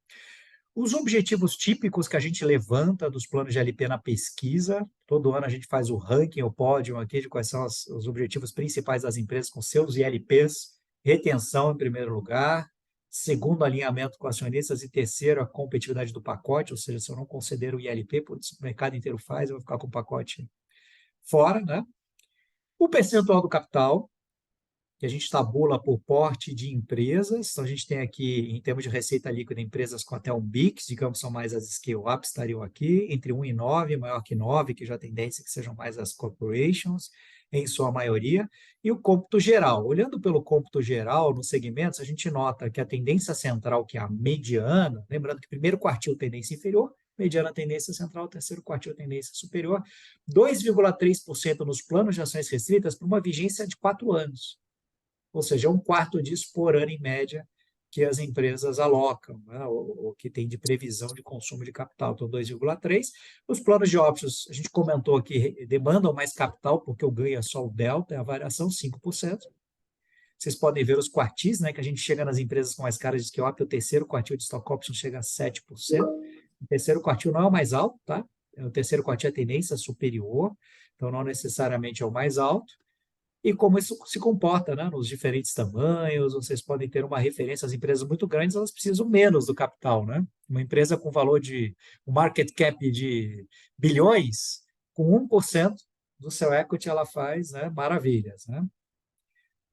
Os objetivos típicos que a gente levanta dos planos de LP na pesquisa, todo ano a gente faz o ranking, o pódio aqui de quais são os objetivos principais das empresas com seus ILPs, retenção em primeiro lugar, segundo alinhamento com acionistas e terceiro a competitividade do pacote, ou seja, se eu não considero o ILP, por isso o mercado inteiro faz, eu vou ficar com o pacote fora, né? O percentual do capital, que a gente tabula por porte de empresas. Então, a gente tem aqui, em termos de receita líquida, empresas com até um BIX, digamos, são mais as scale-ups, estariam aqui, entre 1 e 9, maior que 9, que já tem tendência que sejam mais as corporations, em sua maioria, e o cômputo geral. Olhando pelo cômputo geral, nos segmentos, a gente nota que a tendência central, que é a mediana, lembrando que primeiro quartil tendência inferior, mediana tendência central, terceiro quartil tendência superior, 2,3% nos planos de ações restritas para uma vigência de 4 anos. Ou seja, um quarto disso por ano em média que as empresas alocam, né, ou que tem de previsão de consumo de capital. Então, 2,3. Os planos de options, a gente comentou aqui, demandam mais capital, porque o ganho é só o delta, é a variação, 5%. Vocês podem ver os quartis, né, que a gente chega nas empresas com mais caras de Skill-Up, o terceiro quartil de Stock Options chega a 7%. O terceiro quartil não é o mais alto, tá? O terceiro quartil é a tendência superior, então não necessariamente é o mais alto. E como isso se comporta, né, nos diferentes tamanhos, vocês podem ter uma referência. As empresas muito grandes, elas precisam menos do capital, né? Uma empresa com valor de, um market cap de bilhões, com 1% do seu equity, ela faz, né, maravilhas, né?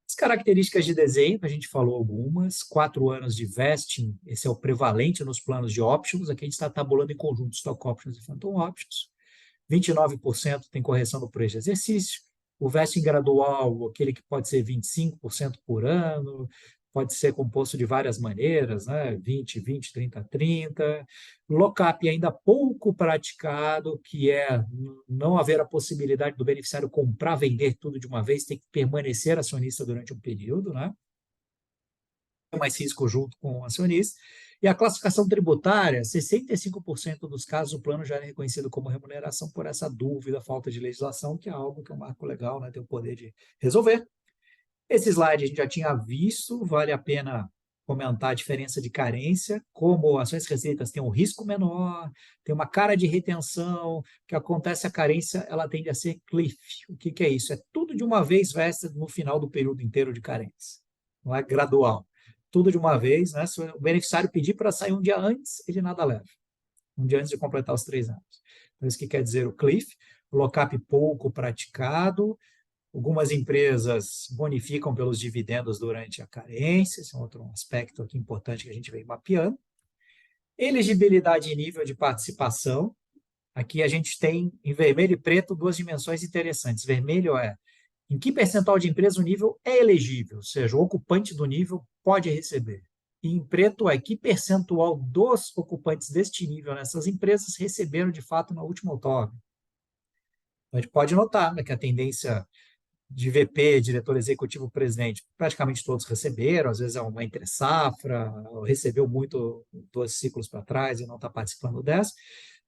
As características de desenho, a gente falou algumas, 4 anos de vesting, esse é o prevalente nos planos de options, aqui a gente está tabulando em conjunto stock options e phantom options, 29% tem correção no preço de exercício, o vesting gradual, aquele que pode ser 25% por ano, pode ser composto de várias maneiras, né? 20, 20, 30, 30. Lock-up ainda pouco praticado, que é não haver a possibilidade do beneficiário comprar, vender tudo de uma vez, tem que permanecer acionista durante um período, né? Mais risco junto com o acionista. E a classificação tributária, 65% dos casos o plano já é reconhecido como remuneração por essa dúvida, falta de legislação, que é algo que é um marco legal, né, tem o poder de resolver. Esse slide a gente já tinha visto, vale a pena comentar a diferença de carência, como ações restritas têm um risco menor, tem uma cara de retenção, que acontece a carência, ela tende a ser cliff. O que é isso? É tudo de uma vez vested no final do período inteiro de carência, não é gradual. Tudo de uma vez, né? Se o beneficiário pedir para sair um dia antes, ele nada leva. Um dia antes de completar os 3 anos. Então, isso que quer dizer o cliff, o lock-up pouco praticado. Algumas empresas bonificam pelos dividendos durante a carência, esse é outro aspecto aqui importante que a gente vem mapeando. Elegibilidade e nível de participação. Aqui a gente tem, em vermelho e preto, 2 dimensões interessantes. Vermelho é em que percentual de empresa o nível é elegível, ou seja, o ocupante do nível pode receber. E em preto é que percentual dos ocupantes deste nível nessas empresas receberam de fato na última outorga. A gente pode notar, né, que a tendência de VP, diretor executivo, presidente, praticamente todos receberam, às vezes é uma entre-safra, recebeu muito 2 ciclos para trás e não está participando dessa.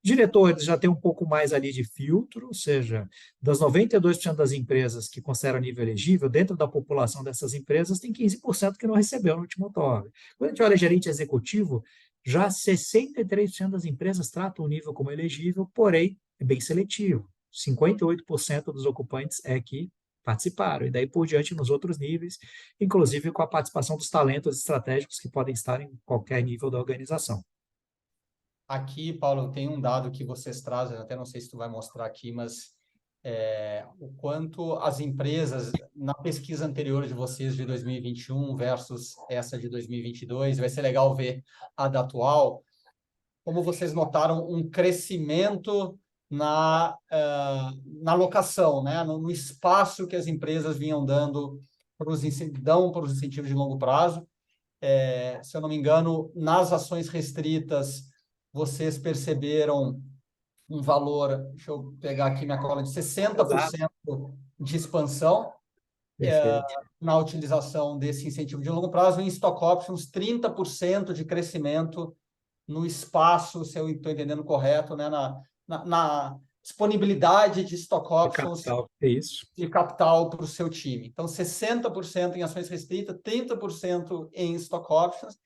Diretores já tem um pouco mais ali de filtro, ou seja, das 92% das empresas que consideram nível elegível, dentro da população dessas empresas, tem 15% que não recebeu no último outorga. Quando a gente olha gerente executivo, já 63% das empresas tratam o nível como elegível, porém, é bem seletivo. 58% dos ocupantes é que participaram, e daí por diante nos outros níveis, inclusive com a participação dos talentos estratégicos que podem estar em qualquer nível da organização. Aqui, Paulo, tem um dado que vocês trazem, até não sei se tu vai mostrar aqui, mas o quanto as empresas, na pesquisa anterior de vocês de 2021 versus essa de 2022, vai ser legal ver a da atual, como vocês notaram um crescimento na locação, né? No espaço que as empresas vinham dando para os incentivos de longo prazo. Se eu não me engano, nas ações restritas, vocês perceberam um valor, deixa eu pegar aqui minha cola, de 60% de expansão na utilização desse incentivo de longo prazo, em stock options, 30% de crescimento no espaço, se eu estou entendendo correto, né, na disponibilidade de stock options de capital para o seu time. Então, 60% em ações restritas, 30% em stock options.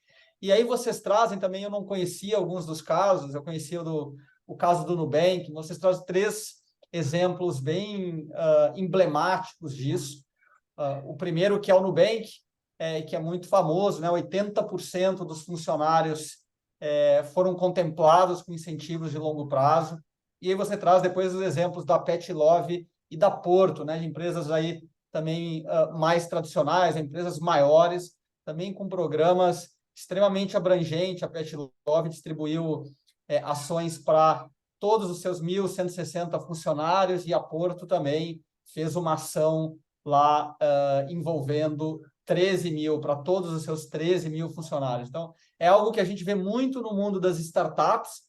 E aí vocês trazem também, eu não conhecia alguns dos casos, eu conhecia o caso do Nubank, vocês trazem 3 exemplos bem emblemáticos disso. O primeiro, que é o Nubank, que é muito famoso, né? 80% dos funcionários foram contemplados com incentivos de longo prazo. E aí você traz depois os exemplos da Pet Love e da Porto, né? De empresas aí também mais tradicionais, empresas maiores, também com programas extremamente abrangentes. A Pet Love distribuiu ações para todos os seus 1.160 funcionários, e a Porto também fez uma ação lá envolvendo 13 mil, para todos os seus 13 mil funcionários. Então, é algo que a gente vê muito no mundo das startups,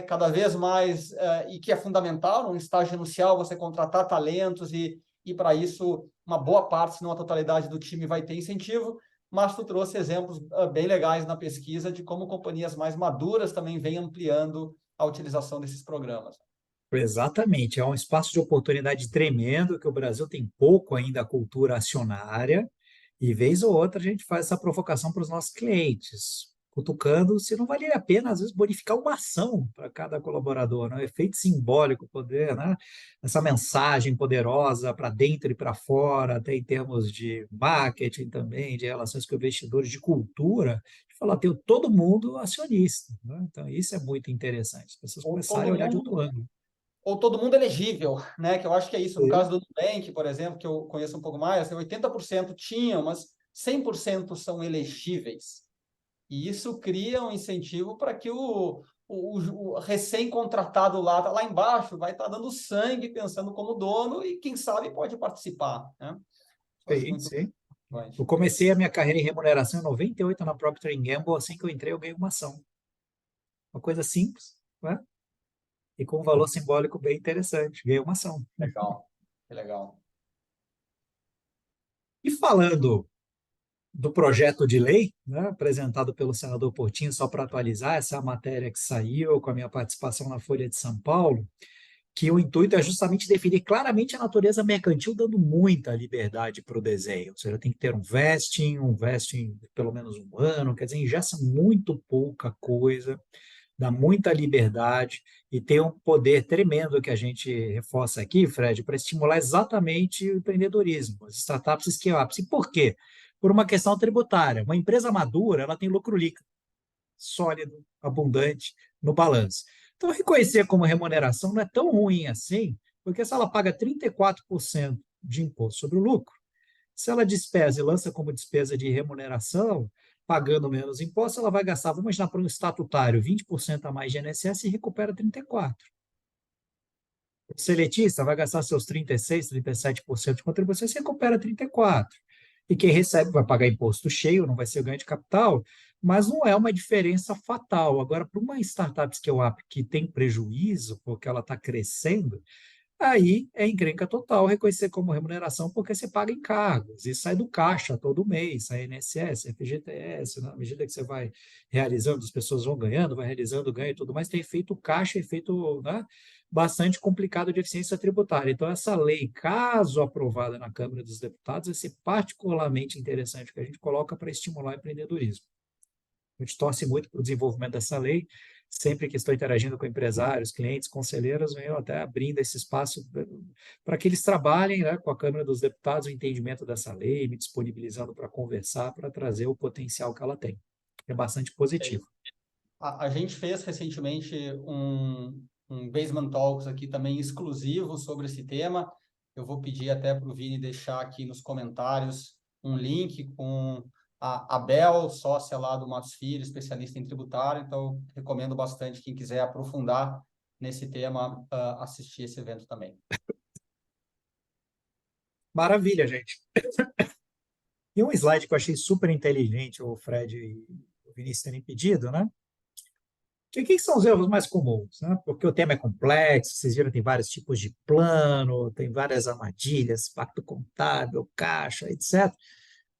cada vez mais, e que é fundamental, no estágio inicial, você contratar talentos, e para isso, uma boa parte, se não a totalidade do time, vai ter incentivo, mas tu trouxe exemplos bem legais na pesquisa de como companhias mais maduras também vêm ampliando a utilização desses programas. Exatamente, é um espaço de oportunidade tremendo que o Brasil tem pouco ainda a cultura acionária e vez ou outra a gente faz essa provocação para os nossos clientes, cutucando se não valeria a pena às vezes bonificar uma ação para cada colaborador, né? O efeito simbólico, poder, né? Essa mensagem poderosa para dentro e para fora, até em termos de marketing também, de relações com investidores, de cultura, de falar, tem todo mundo acionista, né? Então isso é muito interessante, as pessoas Ou começarem a todo olhar de mundo outro ângulo. ou todo mundo elegível, né? Que eu acho que é isso. No caso do Nubank, por exemplo, que eu conheço um pouco mais, assim, 80% tinham, mas 100% são elegíveis. E isso cria um incentivo para que o recém-contratado lá embaixo vai estar dando sangue, pensando como dono, e quem sabe pode participar, né? Eu acho Sim, muito sim. Eu relevante. comecei a minha carreira em remuneração em 98 na Procter Gamble. Assim que eu entrei, eu ganhei uma ação. Uma coisa simples, né? E com um valor simbólico bem interessante. Ganhei uma ação. Legal, que legal. E falando do projeto de lei, né, apresentado pelo senador Portinho, só para atualizar, essa é a matéria que saiu com a minha participação na Folha de São Paulo, que o intuito é justamente definir claramente a natureza mercantil, dando muita liberdade para o desenho. Ou seja, tem que ter um vesting de pelo menos um ano, quer dizer, ingessa muito pouca coisa, dá muita liberdade e tem um poder tremendo que a gente reforça aqui, Fred, para estimular exatamente o empreendedorismo, as startups scale-ups. E por quê? Por uma questão tributária. Uma empresa madura, ela tem lucro líquido, sólido, abundante no balanço. Então, reconhecer como remuneração não é tão ruim assim, porque se ela paga 34% de imposto sobre o lucro, se ela despesa e lança como despesa de remuneração, pagando menos imposto, ela vai gastar, vamos imaginar para um estatutário, 20% a mais de INSS e recupera 34%. O seletista vai gastar seus 36%, 37% de contribuição e recupera 34%. E quem recebe vai pagar imposto cheio, não vai ser ganho de capital, mas não é uma diferença fatal. Agora, para uma startup scale-up que tem prejuízo, porque ela está crescendo, aí é encrenca total reconhecer como remuneração, porque você paga encargos, e sai do caixa todo mês, sai INSS, FGTS, na medida que você vai realizando, as pessoas vão ganhando, vai realizando ganho e tudo mais, tem efeito caixa, efeito, né, bastante complicado de eficiência tributária. Então, essa lei, caso aprovada na Câmara dos Deputados, vai ser particularmente interessante, que a gente coloca para estimular o empreendedorismo. A gente torce muito para o desenvolvimento dessa lei. Sempre que estou interagindo com empresários, clientes, conselheiros, venho até abrindo esse espaço para que eles trabalhem, né, com a Câmara dos Deputados o entendimento dessa lei, me disponibilizando para conversar, para trazer o potencial que ela tem. É bastante É positivo. isso. A gente fez recentemente um Basement Talks aqui também exclusivo sobre esse tema. Eu vou pedir até para o Vini deixar aqui nos comentários um link com a Bel, sócia lá do Matos Filho, especialista em tributário. Então, recomendo bastante quem quiser aprofundar nesse tema, assistir esse evento também. Maravilha, gente. E um slide que eu achei super inteligente, o Fred e o Vinícius terem pedido, né? Que são os erros mais comuns, né? Porque o tema é complexo, vocês viram, tem vários tipos de plano, tem várias armadilhas, pacto contábil, caixa, etc.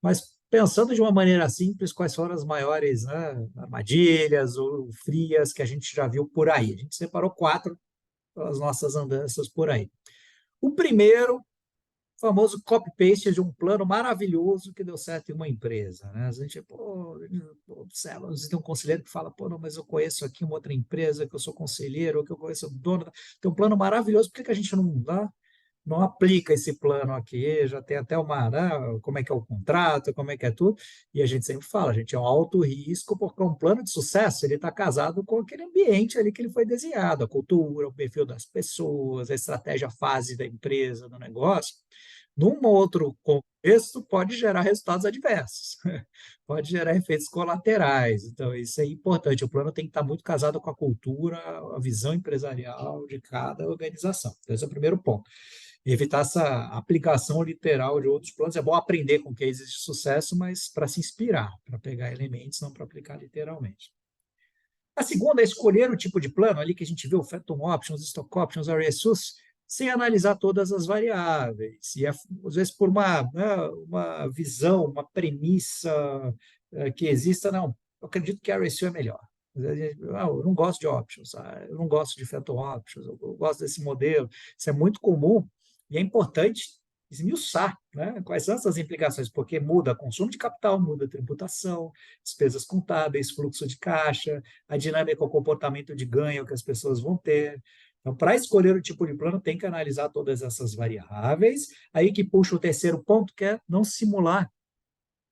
Mas pensando de uma maneira simples, quais foram as maiores, né, armadilhas ou frias que a gente já viu por aí? A gente separou 4 pelas nossas andanças por aí. O primeiro famoso copy-paste de um plano maravilhoso que deu certo em uma empresa. Né? A gente, pô, observa, às vezes tem um conselheiro que fala, pô, não, mas eu conheço aqui uma outra empresa, que eu sou conselheiro, ou que eu conheço o dono, tem um plano maravilhoso, por que a gente não dá? Não aplica esse plano aqui, já tem até uma, né, como é que é o contrato, como é que é tudo, e a gente sempre fala, a gente é um alto risco, porque um plano de sucesso, ele está casado com aquele ambiente ali que ele foi desenhado, a cultura, o perfil das pessoas, a estratégia, a fase da empresa, do negócio. Num outro contexto, pode gerar resultados adversos, pode gerar efeitos colaterais. Então, isso é importante. O plano tem que estar muito casado com a cultura, a visão empresarial de cada organização. Então, esse é o primeiro ponto. Evitar essa aplicação literal de outros planos. É bom aprender com cases de sucesso, mas para se inspirar, para pegar elementos, não para aplicar literalmente. A segunda é escolher o tipo de plano, ali que a gente viu, Phantom Options, Stock Options, RSUs, sem analisar todas as variáveis. E, às vezes, por uma, né, uma visão, uma premissa que exista, não, eu acredito que a ratio é melhor. Eu não gosto de options, eu não gosto de phantom options, eu gosto desse modelo. Isso é muito comum e é importante esmiuçar, né? Quais são essas implicações, porque muda consumo de capital, muda tributação, despesas contábeis, fluxo de caixa, a dinâmica, o comportamento de ganho que as pessoas vão ter. Então, para escolher o tipo de plano, tem que analisar todas essas variáveis. Aí que puxa o terceiro ponto, que é não simular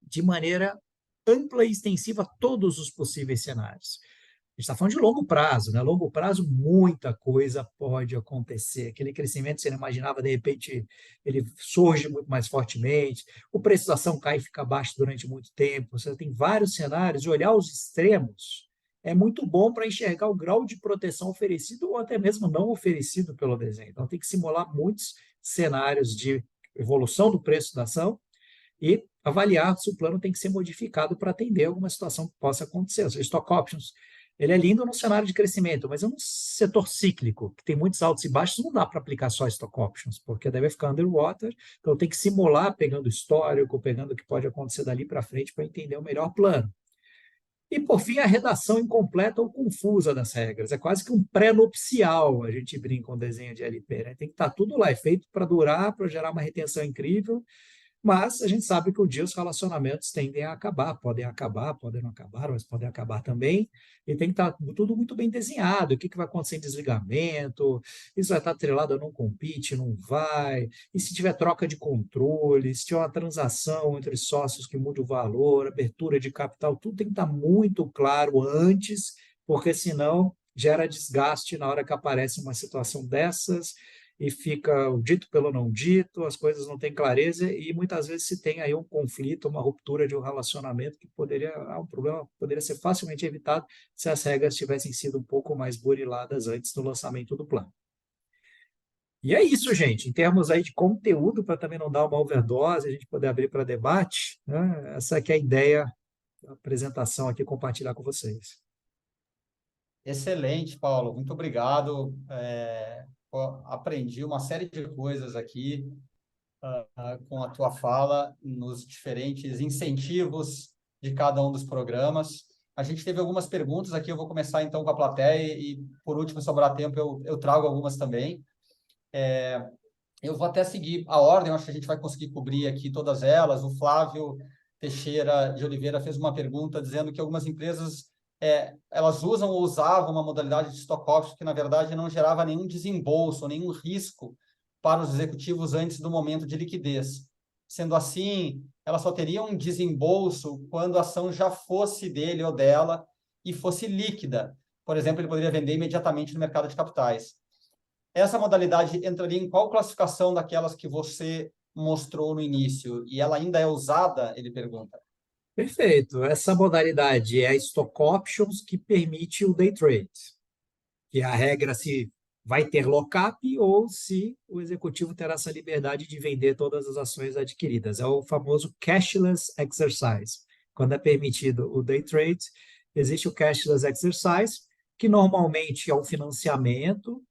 de maneira ampla e extensiva todos os possíveis cenários. A gente está falando de longo prazo, né? Longo prazo, muita coisa pode acontecer. Aquele crescimento que você não imaginava, de repente, ele surge muito mais fortemente. O preço da ação cai e fica baixo durante muito tempo. Você tem vários cenários. E olhar os extremos é muito bom para enxergar o grau de proteção oferecido ou até mesmo não oferecido pelo desenho. Então, tem que simular muitos cenários de evolução do preço da ação e avaliar se o plano tem que ser modificado para atender alguma situação que possa acontecer. Os stock options, ele é lindo no cenário de crescimento, mas é um setor cíclico, que tem muitos altos e baixos, não dá para aplicar só stock options, porque deve ficar underwater, então tem que simular, pegando o histórico, pegando o que pode acontecer dali para frente para entender o melhor plano. E, por fim, a redação incompleta ou confusa das regras. É quase que um pré-nupcial, a gente brinca com o desenho de LP. Né? Tem que estar tudo lá, é feito para durar, para gerar uma retenção incrível, mas a gente sabe que um dia os relacionamentos tendem a acabar, podem não acabar, mas podem acabar também, e tem que estar tudo muito bem desenhado, o que vai acontecer em desligamento, isso vai estar atrelado a não compete, não vai, e se tiver troca de controle, se tiver uma transação entre sócios que mude o valor, abertura de capital, tudo tem que estar muito claro antes, porque senão gera desgaste na hora que aparece uma situação dessas, e fica o dito pelo não dito, as coisas não têm clareza e muitas vezes se tem aí um conflito, uma ruptura de um relacionamento que poderia, um problema poderia ser facilmente evitado se as regras tivessem sido um pouco mais buriladas antes do lançamento do plano. E é isso, gente. Em termos aí de conteúdo, para também não dar uma overdose, a gente poder abrir para debate, né? Essa aqui é a ideia da apresentação aqui, compartilhar com vocês. Excelente, Paulo. Muito obrigado. Aprendi uma série de coisas aqui com a tua fala nos diferentes incentivos de cada um dos programas. A gente teve algumas perguntas aqui, eu vou começar então com a plateia e, por último, sobrar tempo, eu trago algumas também. Eu vou até seguir a ordem, eu acho que a gente vai conseguir cobrir aqui todas elas. O Flávio Teixeira de Oliveira fez uma pergunta dizendo que algumas empresas elas usam ou usavam uma modalidade de stock option que, na verdade, não gerava nenhum desembolso, nenhum risco para os executivos antes do momento de liquidez. Sendo assim, elas só teriam um desembolso quando a ação já fosse dele ou dela e fosse líquida. Por exemplo, ele poderia vender imediatamente no mercado de capitais. Essa modalidade entraria em qual classificação daquelas que você mostrou no início? E ela ainda é usada? Ele pergunta. Perfeito. Essa modalidade é a Stock Options que permite o day trade, que é a regra se vai ter lock-up ou se o executivo terá essa liberdade de vender todas as ações adquiridas. É o famoso cashless exercise. Quando é permitido o day trade, existe o cashless exercise, que normalmente é um financiamento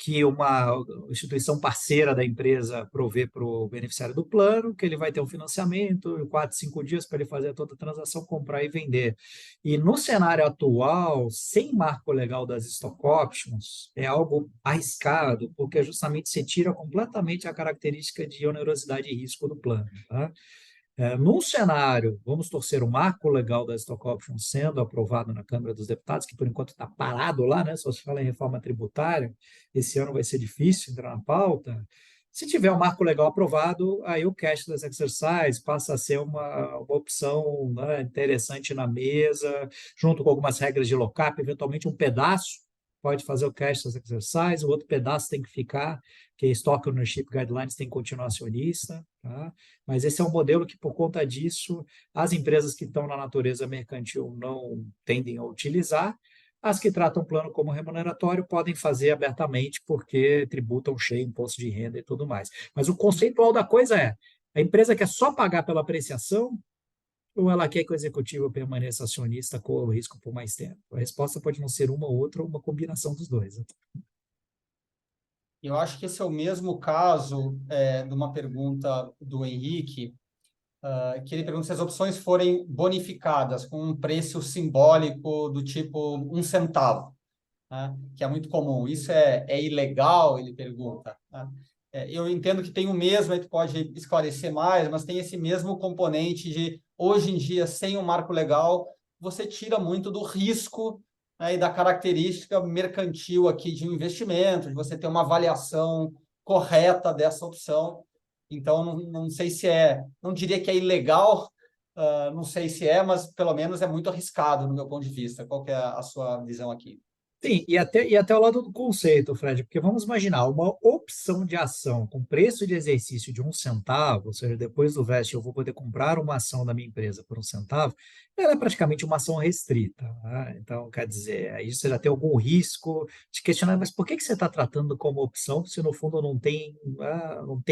que uma instituição parceira da empresa provê para o beneficiário do plano, que ele vai ter um financiamento, em 4, 5 dias para ele fazer toda a transação, comprar e vender. E no cenário atual, sem marco legal das stock options, é algo arriscado, porque justamente você tira completamente a característica de onerosidade e risco do plano. Tá? Num cenário, vamos torcer o marco legal da Stock Option sendo aprovado na Câmara dos Deputados, que por enquanto está parado lá, né? Só se fala em reforma tributária, esse ano vai ser difícil entrar na pauta. Se tiver o marco legal aprovado, aí o cashless exercise passa a ser uma opção, né, interessante na mesa, junto com algumas regras de lock-up, eventualmente um pedaço pode fazer o cashless exercise, o outro pedaço tem que ficar, que Stock Ownership Guidelines tem que continuar acionista, tá? Mas esse é um modelo que, por conta disso, as empresas que estão na natureza mercantil não tendem a utilizar. As que tratam o plano como remuneratório podem fazer abertamente, porque tributam cheio, imposto de renda e tudo mais. Mas o conceitual da coisa é: a empresa quer só pagar pela apreciação ou ela quer que o executivo permaneça acionista, corra o risco por mais tempo? A resposta pode não ser uma ou outra, ou uma combinação dos dois. Eu acho que esse é o mesmo caso de uma pergunta do Henrique, que ele pergunta se as opções forem bonificadas com um preço simbólico do tipo 1 centavo, né? Que é muito comum. Isso é ilegal? Ele pergunta, né? Eu entendo que tem o mesmo, a gente pode esclarecer mais, mas tem esse mesmo componente de, hoje em dia, sem um marco legal, você tira muito do risco, né, e da característica mercantil aqui de um investimento, de você ter uma avaliação correta dessa opção. Então, não sei se não diria que é ilegal, não sei se mas pelo menos é muito arriscado no meu ponto de vista. Qual que é a sua visão aqui? Sim, e até o lado do conceito, Fred, porque vamos imaginar uma opção de ação com preço de exercício de 1 centavo, ou seja, depois do veste eu vou poder comprar uma ação da minha empresa por 1 centavo, ela é praticamente uma ação restrita, né? Então, quer dizer, aí você já tem algum risco de questionar, mas por que que você está tratando como opção se no fundo não tem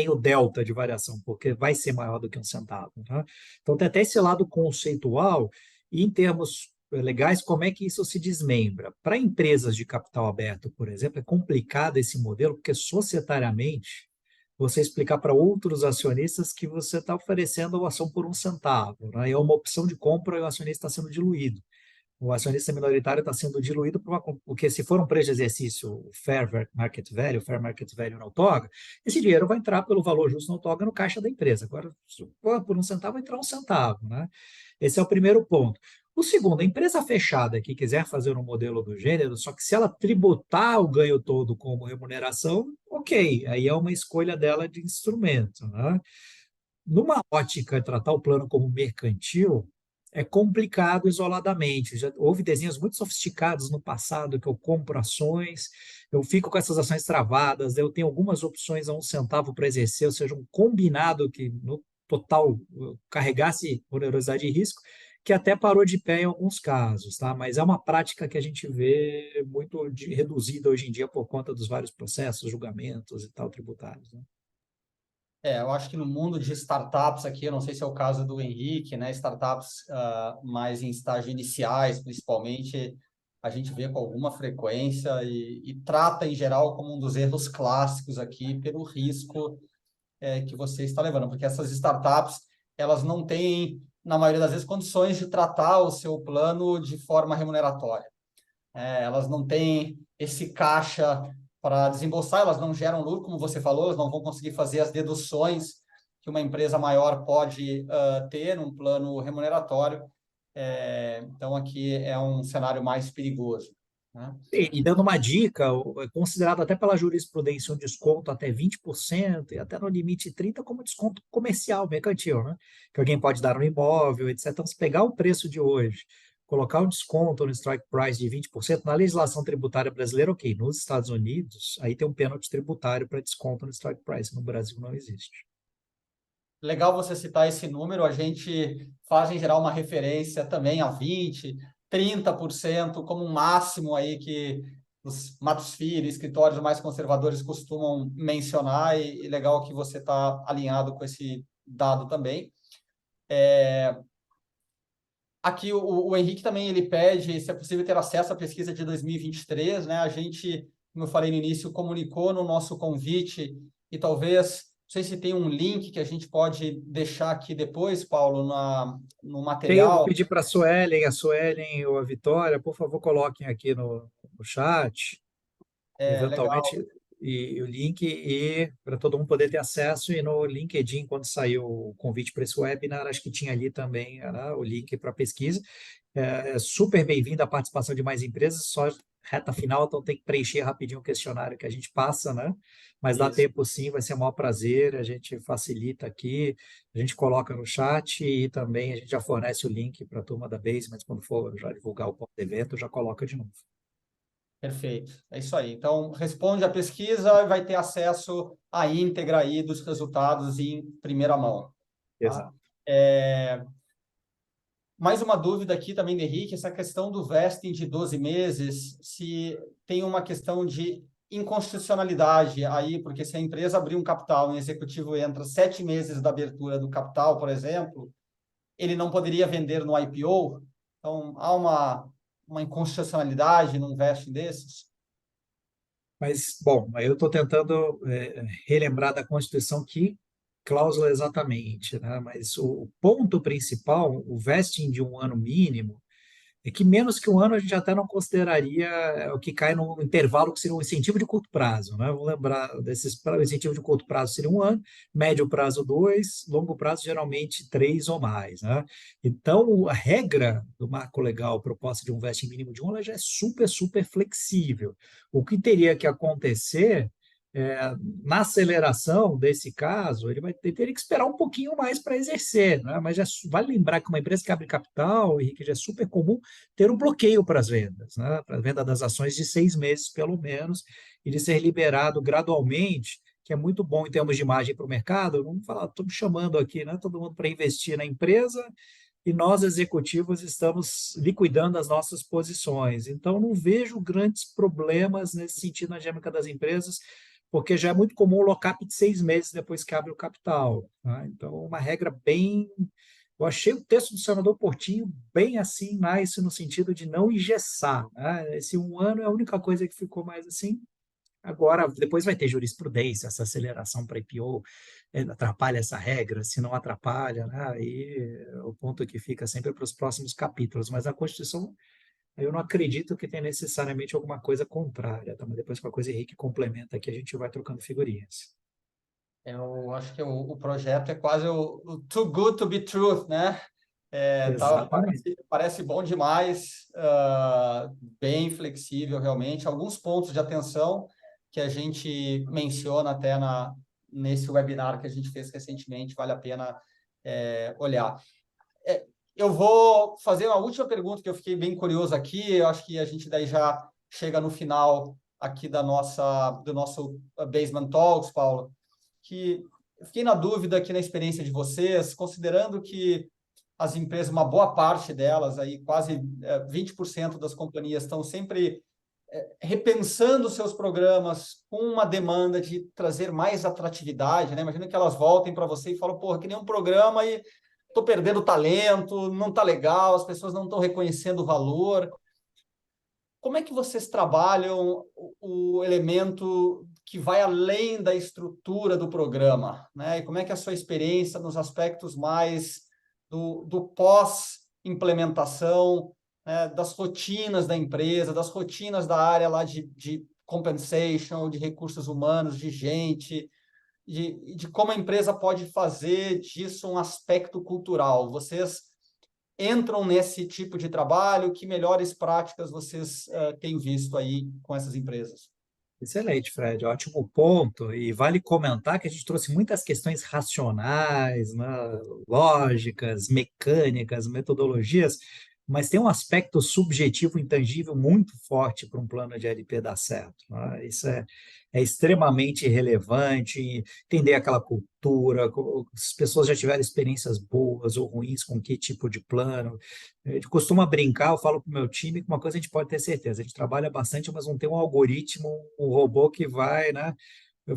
o delta de variação, porque vai ser maior do que 1 centavo, né? Então, tem até esse lado conceitual, e em termos legais, como é que isso se desmembra? Para empresas de capital aberto, por exemplo, é complicado esse modelo, porque societariamente você explicar para outros acionistas que você está oferecendo a ação por 1 centavo, né? É uma opção de compra e o acionista está sendo diluído. O acionista minoritário está sendo diluído porque se for um preço de exercício o fair market value na outorga, esse dinheiro vai entrar pelo valor justo na outorga no caixa da empresa. Agora, por 1 centavo, vai entrar 1 centavo, né? Esse é o primeiro ponto. O segundo, a empresa fechada que quiser fazer um modelo do gênero, só que se ela tributar o ganho todo como remuneração, ok, aí é uma escolha dela de instrumento, né? Numa ótica, tratar o plano como mercantil é complicado isoladamente. Já houve desenhos muito sofisticados no passado que eu compro ações, eu fico com essas ações travadas, eu tenho algumas opções a 1 centavo para exercer, ou seja, um combinado que no total carregasse onerosidade e risco, que até parou de pé em alguns casos, tá? Mas é uma prática que a gente vê muito reduzida hoje em dia por conta dos vários processos, julgamentos e tal tributários, né? Eu acho que no mundo de startups aqui, eu não sei se é o caso do Henrique, né? Startups mais em estágio iniciais, principalmente, a gente vê com alguma frequência e trata em geral como um dos erros clássicos aqui pelo risco que você está levando, porque essas startups elas não têm, na maioria das vezes, condições de tratar o seu plano de forma remuneratória. Elas não têm esse caixa para desembolsar, elas não geram lucro, como você falou, elas não vão conseguir fazer as deduções que uma empresa maior pode ter num plano remuneratório. Então, aqui é um cenário mais perigoso, né? E dando uma dica, é considerado até pela jurisprudência um desconto até 20% e até no limite 30% como desconto comercial, mercantil, né? Que alguém pode dar no imóvel, etc. Então, se pegar o preço de hoje, colocar um desconto no strike price de 20%, na legislação tributária brasileira, ok. Nos Estados Unidos, aí tem um pênalti tributário para desconto no strike price. No Brasil não existe. Legal você citar esse número, a gente faz em geral uma referência também a 20, 30% como um máximo aí que os Matos Filho, escritórios mais conservadores costumam mencionar, e legal que você está alinhado com esse dado também. Aqui o Henrique também ele pede se é possível ter acesso à pesquisa de 2023, né? A gente, como eu falei no início, comunicou no nosso convite e talvez, não sei se tem um link que a gente pode deixar aqui depois, Paulo, no Eu vou material. pedir para a Suelen ou a Vitória, por favor, coloquem aqui no chat. Legal, Eventualmente, e o link e para todo mundo poder ter acesso. E no LinkedIn, quando saiu o convite para esse webinar, acho que tinha ali também, né, o link para pesquisa. É super bem-vindo a participação de mais empresas, só reta final, então tem que preencher rapidinho o questionário que a gente passa, né? Mas dá isso. tempo sim, vai ser um maior prazer, a gente facilita aqui, a gente coloca no chat e também a gente já fornece o link para a turma da Base, mas quando for já divulgar o ponto de evento, já coloca de novo. Perfeito, é isso aí. Então, responde a pesquisa e vai ter acesso à íntegra aí dos resultados em primeira mão, tá? Exato. Mais uma dúvida aqui também, do Henrique, essa questão do vesting de 12 meses, se tem uma questão de inconstitucionalidade aí, porque se a empresa abrir um capital e o executivo entra 7 meses da abertura do capital, por exemplo, ele não poderia vender no IPO. Então, há uma inconstitucionalidade num vesting desses? Mas, bom, aí eu estou tentando relembrar da Constituição que cláusula exatamente, né? Mas o ponto principal, o vesting de um ano mínimo, é que menos que um ano a gente até não consideraria o que cai no intervalo que seria um incentivo de curto prazo, né? Vamos lembrar desses, o incentivo de curto prazo seria um ano, médio prazo dois, longo prazo geralmente três ou mais, né? Então, a regra do marco legal proposta de um vesting mínimo de um, ela já é super, super flexível. O que teria que acontecer na aceleração desse caso, ele vai ter que esperar um pouquinho mais para exercer, né? Mas já vale lembrar que uma empresa que abre capital, Henrique, já é super comum ter um bloqueio para as vendas, né? Para a venda das ações de 6 meses, pelo menos, e de ser liberado gradualmente, que é muito bom em termos de imagem para o mercado. Vamos falar, estamos chamando aqui, né, todo mundo para investir na empresa e nós, executivos, estamos liquidando as nossas posições. Então, não vejo grandes problemas nesse sentido na dinâmica das empresas, porque já é muito comum o lock-up de 6 meses depois que abre o capital. Tá? Então, uma regra bem. Eu achei o texto do senador Portinho bem assim, nice, no sentido de não engessar. Né? Esse um ano é a única coisa que ficou mais assim. Agora, depois vai ter jurisprudência, essa aceleração para IPO atrapalha essa regra, se não atrapalha, né? Aí o ponto que fica sempre para os próximos capítulos. Mas a Constituição, eu não acredito que tenha necessariamente alguma coisa contrária, tá? Mas depois com a coisa Henrique complementa aqui, a gente vai trocando figurinhas. Eu acho que o projeto é quase o too good to be truth, né? Exatamente. Parece bom demais, bem flexível realmente. Alguns pontos de atenção que a gente menciona até nesse webinar que a gente fez recentemente, vale a pena olhar. É, eu vou fazer uma última pergunta que eu fiquei bem curioso aqui. Eu acho que a gente daí já chega no final aqui do nosso Basement Talks, Paulo, que eu fiquei na dúvida aqui na experiência de vocês, considerando que as empresas, uma boa parte delas, aí quase 20% das companhias estão sempre repensando seus programas com uma demanda de trazer mais atratividade, né? Imagina que elas voltem para você e falam, porra, que nem um programa e estou perdendo talento, não está legal, as pessoas não estão reconhecendo o valor. Como é que vocês trabalham o elemento que vai além da estrutura do programa, né? E como é que é a sua experiência nos aspectos mais do pós-implementação, né? Das rotinas da empresa, das rotinas da área lá de compensation, de recursos humanos, de gente, de como a empresa pode fazer disso um aspecto cultural. Vocês entram nesse tipo de trabalho? Que melhores práticas vocês têm visto aí com essas empresas? Excelente, Fred, ótimo ponto. E vale comentar que a gente trouxe muitas questões racionais, né, lógicas, mecânicas, metodologias, mas tem um aspecto subjetivo, intangível muito forte para um plano de LP dar certo. Né? Isso é extremamente relevante, entender aquela cultura, se as pessoas já tiveram experiências boas ou ruins com que tipo de plano. A gente costuma brincar, eu falo para o meu time que uma coisa a gente pode ter certeza, a gente trabalha bastante, mas não tem um algoritmo, um robô que vai, né,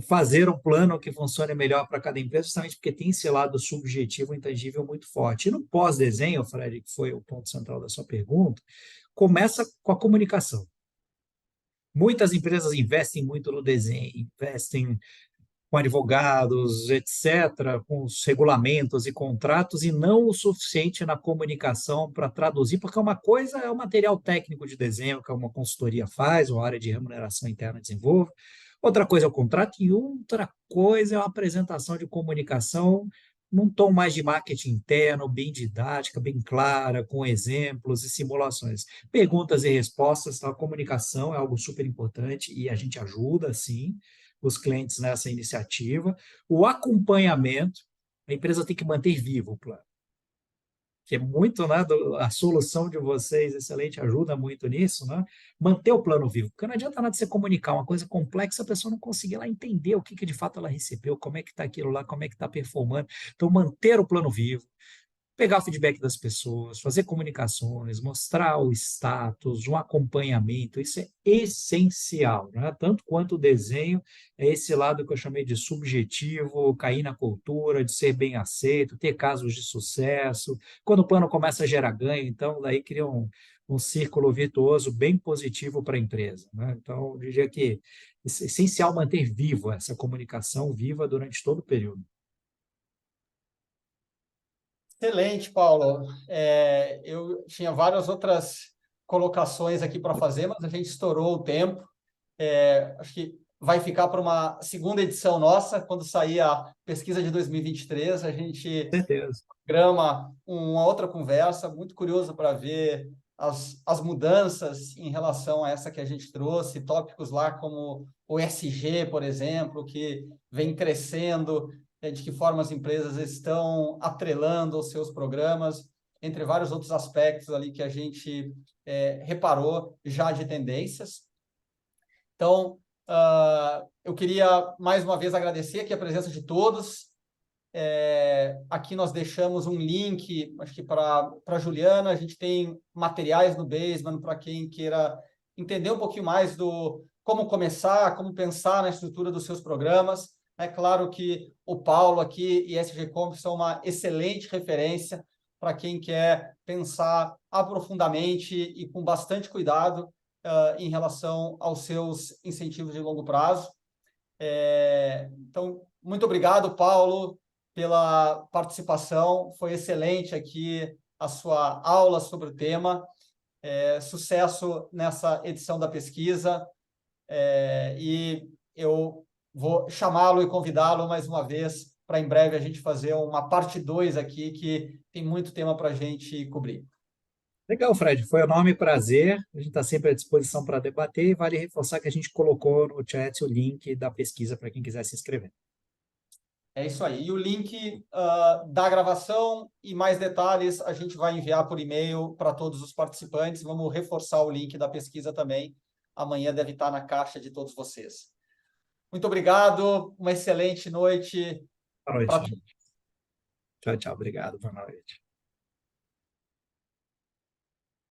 fazer um plano que funcione melhor para cada empresa, justamente porque tem esse lado subjetivo, intangível muito forte. E no pós-desenho, Fred, que foi o ponto central da sua pergunta, começa com a comunicação. Muitas empresas investem muito no desenho, investem com advogados, etc., com os regulamentos e contratos, e não o suficiente na comunicação para traduzir, porque uma coisa é o material técnico de desenho que uma consultoria faz, ou a área de remuneração interna desenvolve, outra coisa é o contrato, e outra coisa é a apresentação de comunicação num tom mais de marketing interno, bem didática, bem clara, com exemplos e simulações. Perguntas e respostas, tá? A comunicação é algo super importante e a gente ajuda, sim, os clientes nessa iniciativa. O acompanhamento, a empresa tem que manter vivo o plano, que é muito, né, a solução de vocês, excelente, ajuda muito nisso, né? Manter o plano vivo, porque não adianta nada você comunicar uma coisa complexa, a pessoa não conseguir lá entender o que de fato ela recebeu, como é que está aquilo lá, como é que está performando. Então, manter o plano vivo, pegar o feedback das pessoas, fazer comunicações, mostrar o status, um acompanhamento, isso é essencial, né? Tanto quanto o desenho, é esse lado que eu chamei de subjetivo, cair na cultura, de ser bem aceito, ter casos de sucesso. Quando o plano começa a gerar ganho, então daí cria um círculo virtuoso bem positivo para a empresa, né? Então, eu diria que é essencial manter vivo essa comunicação viva durante todo o período. Excelente, Paulo. Eu tinha várias outras colocações aqui para fazer, mas a gente estourou o tempo. Acho que vai ficar para uma segunda edição nossa, quando sair a pesquisa de 2023, a gente Certeza. grama uma outra conversa, muito curioso para ver as mudanças em relação a essa que a gente trouxe, tópicos lá como o ESG, por exemplo, que vem crescendo, de que forma as empresas estão atrelando os seus programas, entre vários outros aspectos ali que a gente reparou já de tendências. Então, eu queria mais uma vez agradecer aqui a presença de todos. Aqui nós deixamos um link, acho que para a Juliana, a gente tem materiais no Basement para quem queira entender um pouquinho mais do como começar, como pensar na estrutura dos seus programas. É claro que o Paulo aqui e SG Comp são uma excelente referência para quem quer pensar aprofundadamente e com bastante cuidado em relação aos seus incentivos de longo prazo. Então, muito obrigado, Paulo, pela participação. Foi excelente aqui a sua aula sobre o tema. Sucesso nessa edição da pesquisa. E eu vou chamá-lo e convidá-lo mais uma vez para em breve a gente fazer uma parte 2 aqui, que tem muito tema para a gente cobrir. Legal, Fred. Foi um enorme prazer. A gente está sempre à disposição para debater e vale reforçar que a gente colocou no chat o link da pesquisa para quem quiser se inscrever. É isso aí. E o link da gravação e mais detalhes a gente vai enviar por e-mail para todos os participantes. Vamos reforçar o link da pesquisa também. Amanhã deve estar na caixa de todos vocês. Muito obrigado. Uma excelente noite Boa noite, para gente. todos. Tchau, tchau. Obrigado. Boa noite.